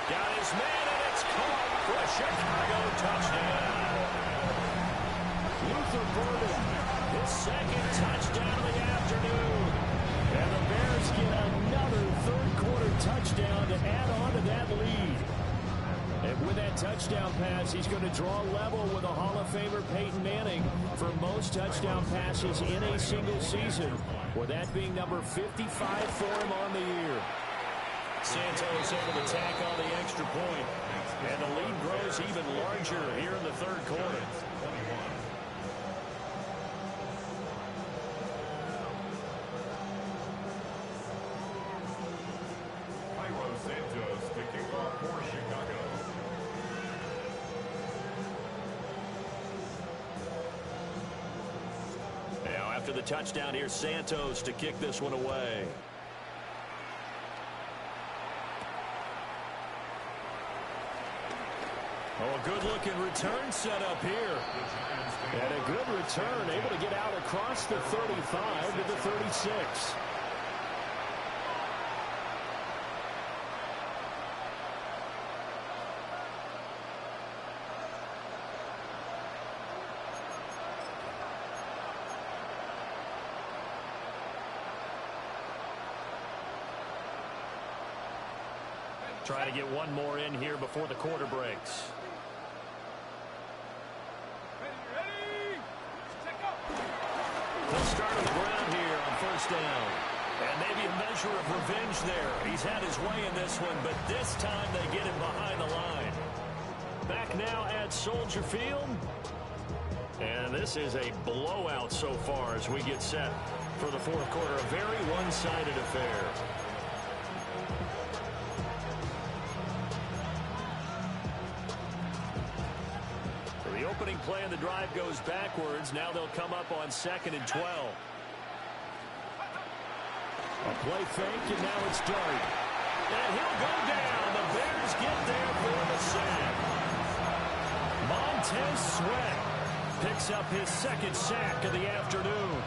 S2: Got his man, and it's caught for a Chicago touchdown. Luther Burden, his second touchdown of the afternoon. And the Bears get another third-quarter touchdown to add on to that lead. And with that touchdown pass, he's going to draw level with a Hall of Famer Peyton Manning for most touchdown passes in a single season, with that being number 55 for him on the year. Santos able to tack on the extra point, and the lead grows even larger here in the third quarter.
S5: Cairo Santos to kick off for Chicago.
S2: Now after the touchdown, here's Santos to kick this one away. Oh, a good-looking return set up here. And a good return, able to get out across the 35 to the 36. Trying to get one more in here before the quarter breaks. They'll start on the ground here on first down. And maybe a measure of revenge there. He's had his way in this one, but this time they get him behind the line. Back now at Soldier Field. And this is a blowout so far as we get set for the fourth quarter. A very one-sided affair. Opening play and the drive goes backwards. Now they'll come up on 2nd and 12. A play fake, and now it's Dart. And he'll go down. The Bears get there for the sack. Montez Sweat picks up his second sack of the afternoon.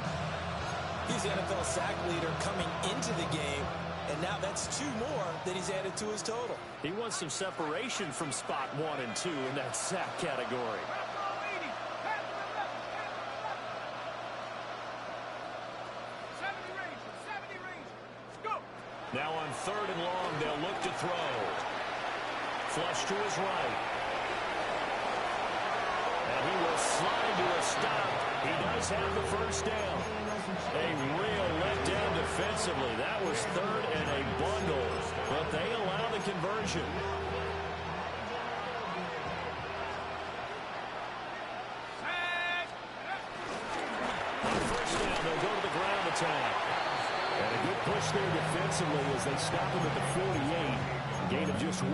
S3: He's the NFL sack leader coming into the game, and now that's 2 more that he's added to his total.
S2: He wants some separation from spot 1 and 2 in that sack category. Now on 3rd and long, they'll look to throw. Flush to his right. And he will slide to a stop. He does have the first down. A real letdown defensively. That was 3rd and a bundle, but they allow the conversion. On first down, they'll go to the ground attack. And a good push there defensively as they stop him at the 48. Gain of just 1.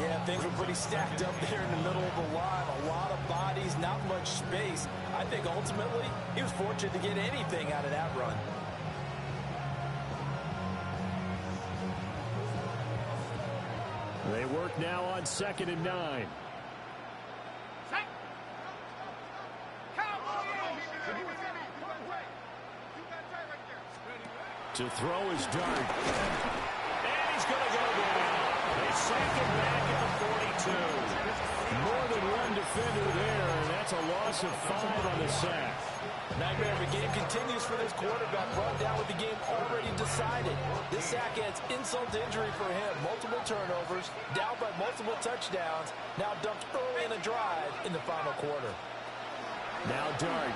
S3: Yeah, things were pretty stacked up there in the middle of the line. A lot of bodies, not much space. I think ultimately he was fortunate to get anything out of that run.
S2: They work now on 2nd and 9. To throw his Dart. And he's going to go down. They sack him back at the 42. More than one defender there, and that's a loss of 5 on the sack.
S4: Nightmare of a game continues for this quarterback, brought down with the game already decided. This sack adds insult to injury for him. Multiple turnovers, down by multiple touchdowns, now dumped early in a drive in the final quarter.
S2: Now Dart.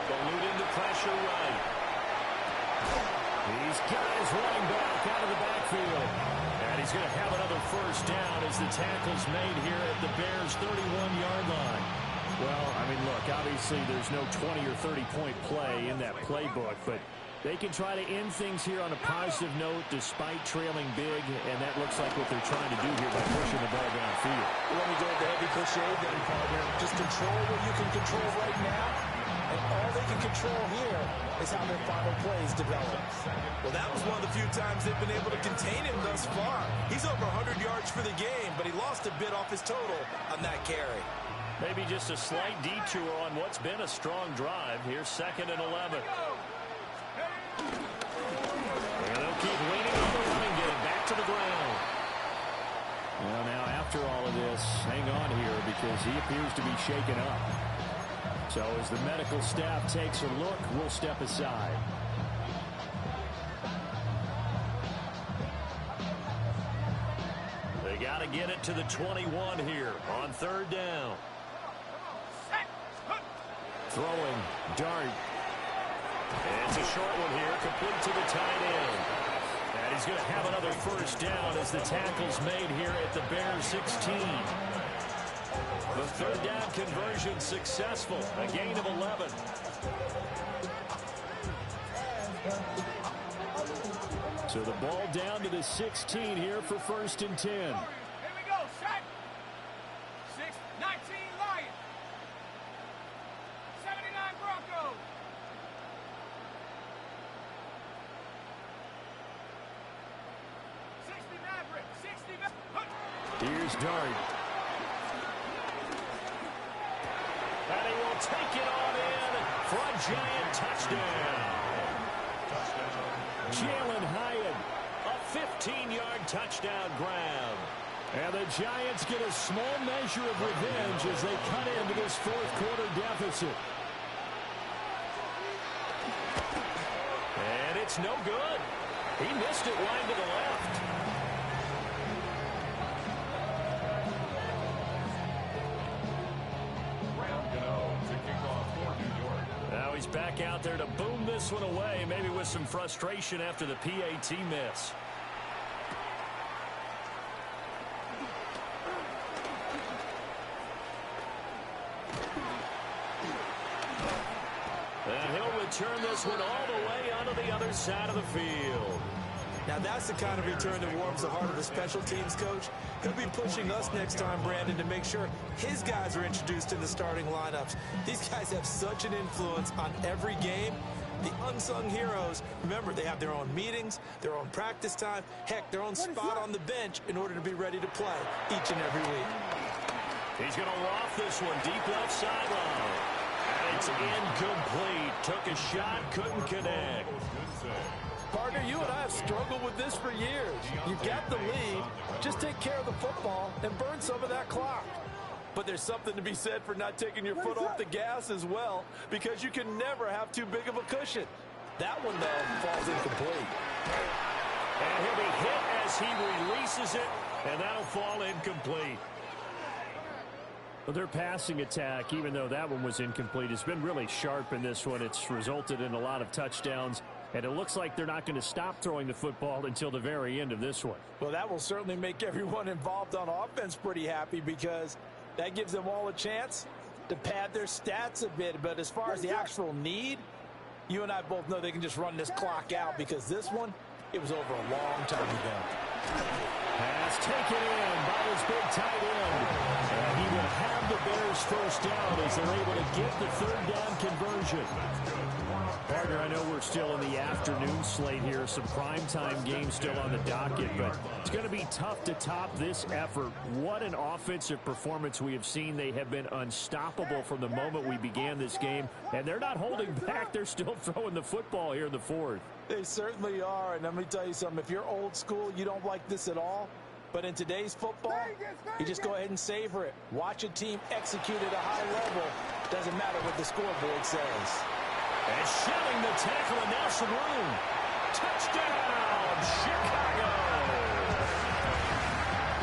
S2: Eluding the pressure right. He's got his running back out of the backfield. And he's going to have another first down as the tackle's made here at the Bears' 31-yard line. Well, I mean, look, obviously there's no 20 or 30-point play in that playbook, but they can try to end things here on a positive note despite trailing big, and that looks like what they're trying to do here by pushing the ball downfield.
S4: Let me go with the heavy cliche then, partner. Just control what you can control right now, and all they can control here is how their final plays develop.
S3: Well, that was one of the few times they've been able to contain him thus far. He's over 100 yards for the game, but he lost a bit off his total on that carry.
S2: Maybe just a slight detour on what's been a strong drive. Here's 2nd and 11. And they'll keep leaning on the running game back to the ground. Well, now after all of this, hang on here because he appears to be shaken up. So as the medical staff takes a look, we'll step aside. They got to get it to the 21 here on 3rd down. Throwing, Dart. It's a short one here, complete to the tight end. And he's going to have another first down as the tackle's made here at the Bears 16. The 3rd down conversion successful, a gain of 11. So the ball down to the 16 here for 1st and 10.
S6: Here we go, set. 6-19 Lions. 79 Broncos. 60 Mavericks. 60 Mavericks.
S2: Here's Dart. And he will take it on in for a giant touchdown. Jalen Hyatt, a 15-yard touchdown grab. And the Giants get a small measure of revenge as they cut into this 4th quarter deficit. And it's no good. He missed it wide to the left. Now he's back out there to boom this one away, maybe with some frustration after the PAT miss. And he'll return this one all the way onto the other side of the field.
S3: Now that's the kind of return that warms the heart of the special teams coach. He'll be pushing us next time, Brandon, to make sure his guys are introduced in the starting lineups. These guys have such an influence on every game. The unsung heroes, remember, they have their own meetings, their own practice time, heck, their own spot on the bench in order to be ready to play each and every week.
S2: He's going to loft this one deep left sideline. And it's incomplete. Took a shot, couldn't connect.
S4: Partner, you and I have struggled with this for years. You got the lead, just take care of the football and burn some of that clock. But there's something to be said for not taking your foot off the gas as well, because you can never have too big of a cushion. That one, though, falls incomplete.
S2: And he'll be hit as he releases it, and that'll fall incomplete. Well, their passing attack, even though that one was incomplete, has been really sharp in this one. It's resulted in a lot of touchdowns. And it looks like they're not going to stop throwing the football until the very end of this one.
S4: Well, that will certainly make everyone involved on offense pretty happy, because that gives them all a chance to pad their stats a bit. But as far as the actual need, you and I both know they can just run this clock out, because this one, it was over a long time ago.
S2: Pass taken in by his big tight end. And he will have the Bears first down as they're able to get the 3rd down conversion. Partner, I know we're still in the afternoon slate here. Some primetime games still on the docket, but it's going to be tough to top this effort. What an offensive performance we have seen. They have been unstoppable from the moment we began this game, and they're not holding back. They're still throwing the football here in the 4th.
S4: They certainly are, and let me tell you something. If you're old school, you don't like this at all, But in today's football, you just go ahead and savor it. Watch a team execute at a high level. Doesn't matter what the scoreboard says.
S2: And shelling the tackle, and now some room. Touchdown, Chicago!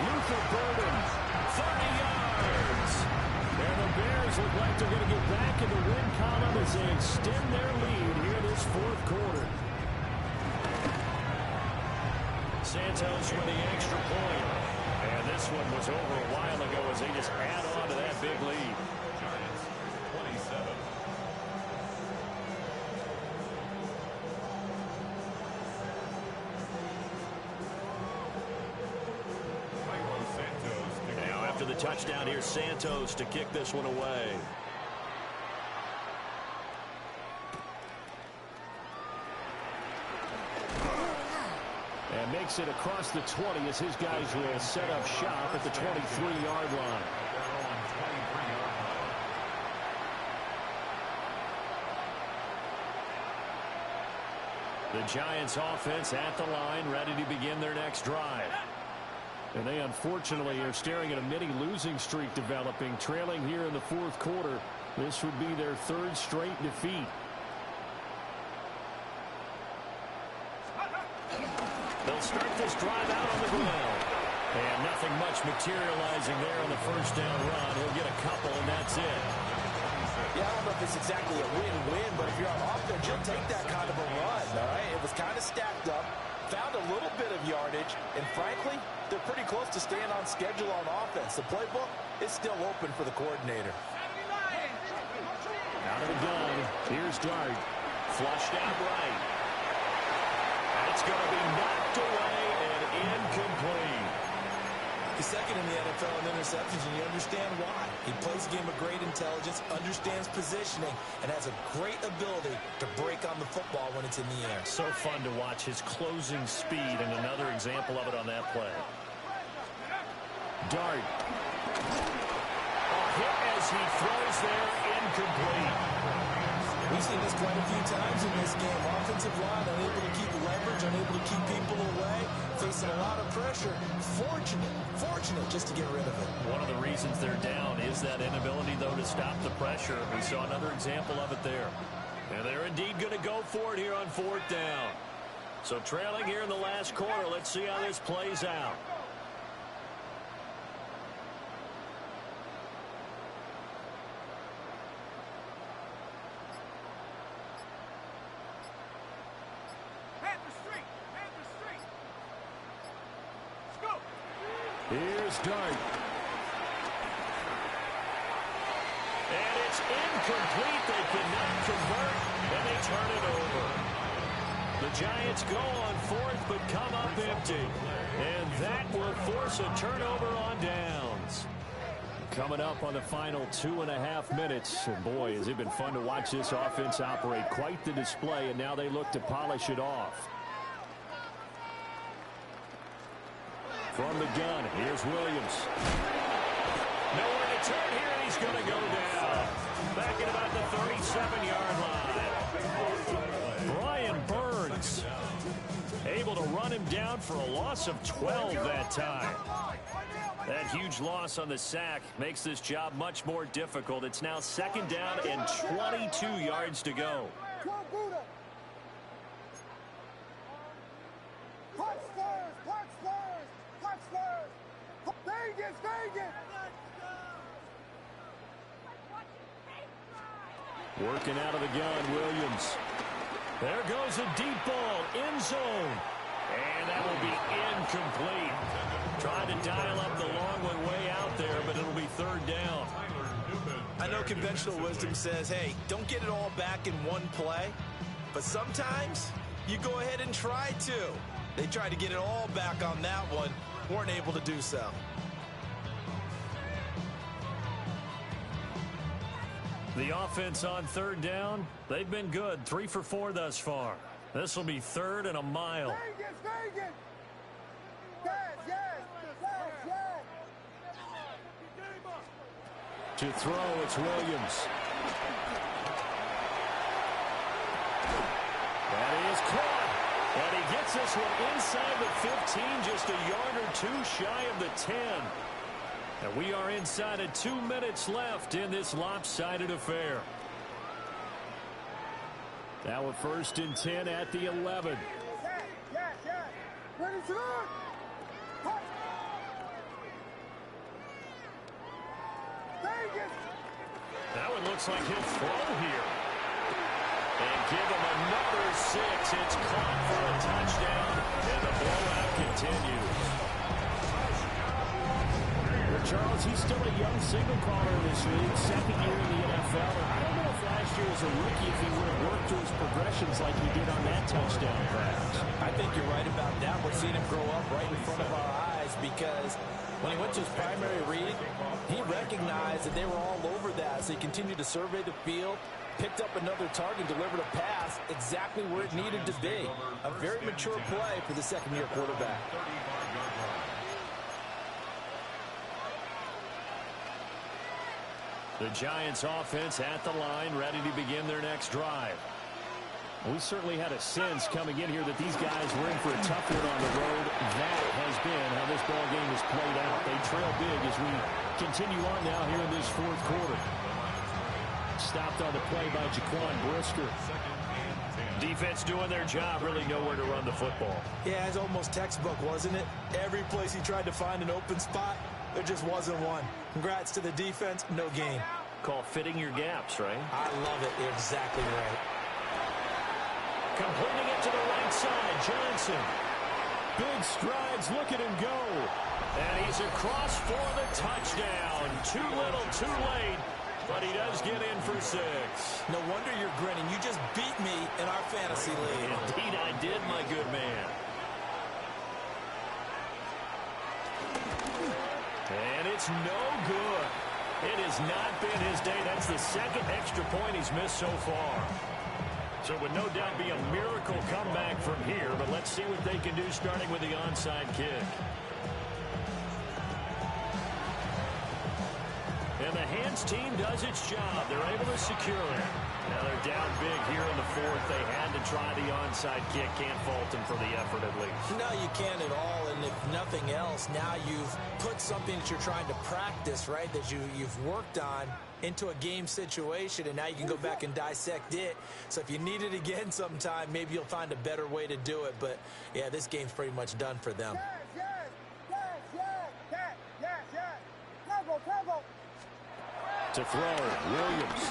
S2: Luther Burden, 30 yards. And the Bears look like they're going to get back in the win column as they extend their lead here this fourth quarter. Santos with the extra point. And this one was over a while ago as they just add on to that big lead.
S5: Giants 27.
S2: Now after the touchdown, here's Santos to kick this one away. And makes it across the 20 as his guys will set up shop at the 23-yard line. The Giants offense at the line, ready to begin their next drive. And they unfortunately are staring at a mini losing streak developing, trailing here in the fourth quarter. This would be their third straight defeat. They'll start this drive out on the ground. And nothing much materializing there on the first down run. He'll get a couple, and that's it.
S4: Yeah, I don't know if it's exactly a win-win, but if you're on offense, you'll take that kind of a run, all right? It was kind of stacked up, found a little bit of yardage, and frankly, they're pretty close to staying on schedule on offense. The playbook is still open for the coordinator.
S2: Out of the gun, here's Dart. Flushed out right. It's going to be knocked away and incomplete.
S3: He's second in the NFL in interceptions, and you understand why. He plays a game of great intelligence, understands positioning, and has a great ability to break on the football when it's in the air.
S2: So fun to watch his closing speed, and another example of it on that play. Dart. A hit as he throws there, incomplete.
S3: We've seen this quite a few times in this game. Offensive line unable to keep leverage, unable to keep people away, facing a lot of pressure. Fortunate just to get rid of it.
S2: One of the reasons they're down is that inability, though, to stop the pressure. We saw another example of it there. And they're indeed going to go for it here on fourth down. So trailing here in the last quarter, let's see how this plays out. Here's Dart. And it's incomplete. They cannot convert, and they turn it over. The Giants go on fourth, but come up empty. And that will force a turnover on downs. Coming up on the final 2.5 minutes. And boy, has it been fun to watch this offense operate. Quite the display, and now they look to polish it off. From the gun, here's Williams. Nowhere to turn here, and he's going to go down. Back at about the 37-yard line. Brian Burns able to run him down for a loss of 12 that time. That huge loss on the sack makes this job much more difficult. It's now second down and 22 yards to go. Working out of the gun, Williams. There goes a deep ball, end zone. And that will be incomplete. Trying to dial up the long one way out there, but it'll be third down.
S3: I know conventional wisdom says, hey, don't get it all back in one play. But sometimes you go ahead and try to. They tried to get it all back on that one. Weren't able to do so.
S2: The offense on third down, they've been good. 3 for 4 thus far. This will be third and a mile. To throw, it's Williams. That is caught. And he gets this one inside the 15, just a yard or two shy of the 10. And we are inside of 2 minutes left in this lopsided affair. Now a 1st and 10 at the 11. That one looks like he'll throw here. And give him another 6. It's caught for a touchdown, and the blowout continues. Well, Charles, he's still a young signal caller in this league, 2nd year in the NFL. And I don't know if last year as a rookie, if he would have worked through his progressions like he did on that touchdown pass.
S3: I think you're right about that. We're seeing him grow up right in front of our eyes because when he went to his primary read, he recognized that they were all over that. So he continued to survey the field, picked up another target, delivered a pass exactly where it needed to be. A very mature play for the second-year quarterback.
S2: The Giants offense at the line, ready to begin their next drive. We certainly had a sense coming in here that these guys were in for a tough one on the road. That has been how this ball game has played out. They trail big as we continue on now here in this 4th quarter. Stopped on the play by Jaquan Brisker. Defense doing their job, really nowhere to run the football.
S3: Yeah, it's almost textbook, wasn't it? Every place he tried to find an open spot, there just wasn't one. Congrats to the defense, no gain.
S2: Call fitting your gaps, right?
S3: I love it. You're exactly right.
S2: Completing it to the right side, Johnson. Big strides, look at him go. And he's across for the touchdown. Too little, too late, but he does get in for 6.
S3: No wonder you're grinning. You just beat me in our fantasy league.
S2: Indeed I did, my good man. And it's no good. It has not been his day. That's the 2nd extra point he's missed so far. So it would no doubt be a miracle comeback from here, but let's see what they can do starting with the onside kick. And the hands team does its job. They're able to secure it. Now they're down big here in the 4th. They had to try the onside kick. Can't fault them for the effort at least.
S3: No, you can't at all. And if nothing else, now you've put something that you're trying to practice, right, that you've worked on into a game situation, and now you can go back and dissect it. So if you need it again sometime, maybe you'll find a better way to do it. But, yeah, this game's pretty much done for them.
S2: To throw, Williams.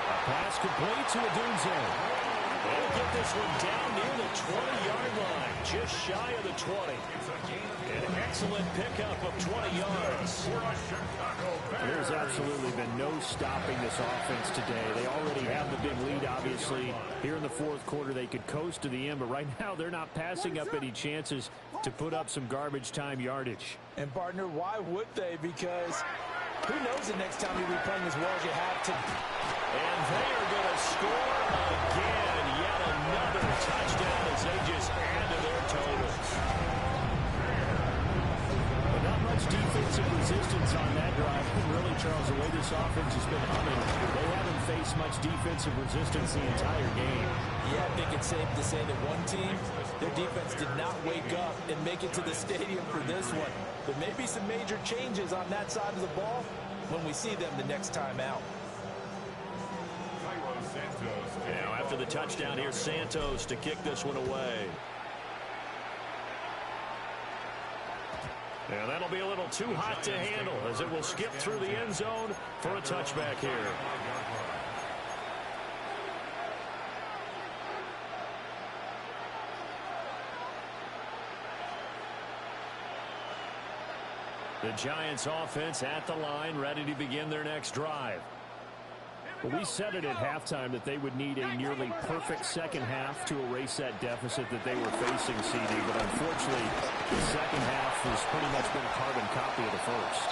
S2: A pass complete to Odunze. They'll get this one down near the 20-yard line, just shy of the 20. An excellent pickup of 20 yards.
S8: There's absolutely been no stopping this offense today. They already have the big lead, obviously. Here in the 4th quarter, they could coast to the end, but right now they're not passing up any chances to put up some garbage time yardage.
S3: And, partner, why would they? Because who knows the next time you'll be playing as well as you have to.
S2: And they are going to score again. Yet another touchdown as they just add to their totals.
S8: But not much defensive resistance on that drive. Really, Charles, the way this offense has been humming, they haven't faced much defensive resistance the entire game.
S3: Yeah, I think it's safe to say that one team, their defense did not wake up and make it to the stadium for this one. There may be some major changes on that side of the ball when we see them the next time out.
S2: Now after the touchdown, here's Santos to kick this one away. And that'll be a little too hot to handle as it will skip through the end zone for a touchback here. The Giants offense at the line, ready to begin their next drive.
S8: Well, we said it at halftime that they would need a nearly perfect second half to erase that deficit that they were facing, CD. But unfortunately, the second half has pretty much been a carbon copy of the first.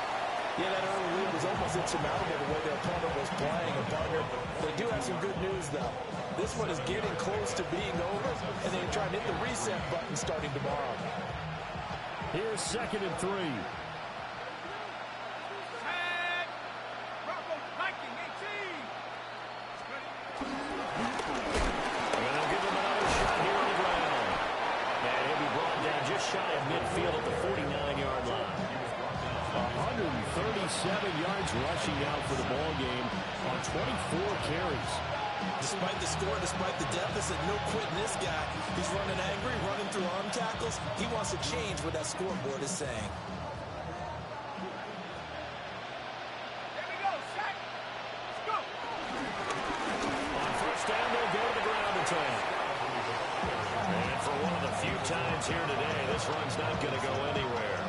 S3: Yeah, that early lead was almost insurmountable the way their opponent was playing. And, partner, they do have some good news, though. This one is getting close to being over, and they're trying to hit the reset button starting tomorrow.
S8: Here's 2nd and 3.
S2: And they'll give him another 7 yards rushing out for the ball game on 24 carries.
S3: Despite the score, despite the deficit, no quitting this guy. He's running angry, running through arm tackles. He wants to change what that scoreboard is saying.
S6: Here we go, Shaq. Let's go.
S2: On first down, they'll go to the ground attack. And for one of the few times here today, this run's not going to go anywhere.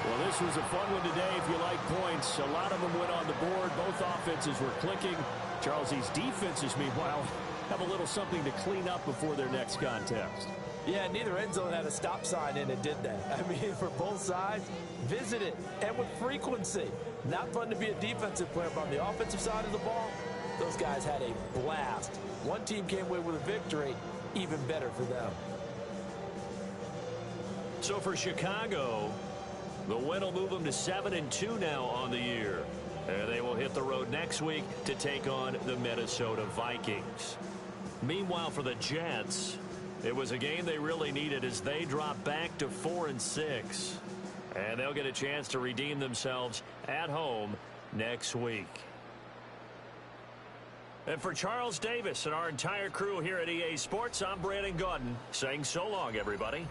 S2: Well, this was a fun one today if you like points. A lot of them went on the board. Both offenses were clicking. Charles, these defenses, meanwhile, have a little something to clean up before their next contest.
S4: Yeah, neither end zone had a stop sign in it, did they? I mean, for both sides, visit it, and with frequency. Not fun to be a defensive player, but on the offensive side of the ball, those guys had a blast. One team came away with a victory, even better for them.
S2: So for Chicago, the win will move them to 7-2 now on the year. And they will hit the road next week to take on the Minnesota Vikings. Meanwhile, for the Jets, it was a game they really needed as they drop back to 4-6. And they'll get a chance to redeem themselves at home next week. And for Charles Davis and our entire crew here at EA Sports, I'm Brandon Gaudin saying so long, everybody.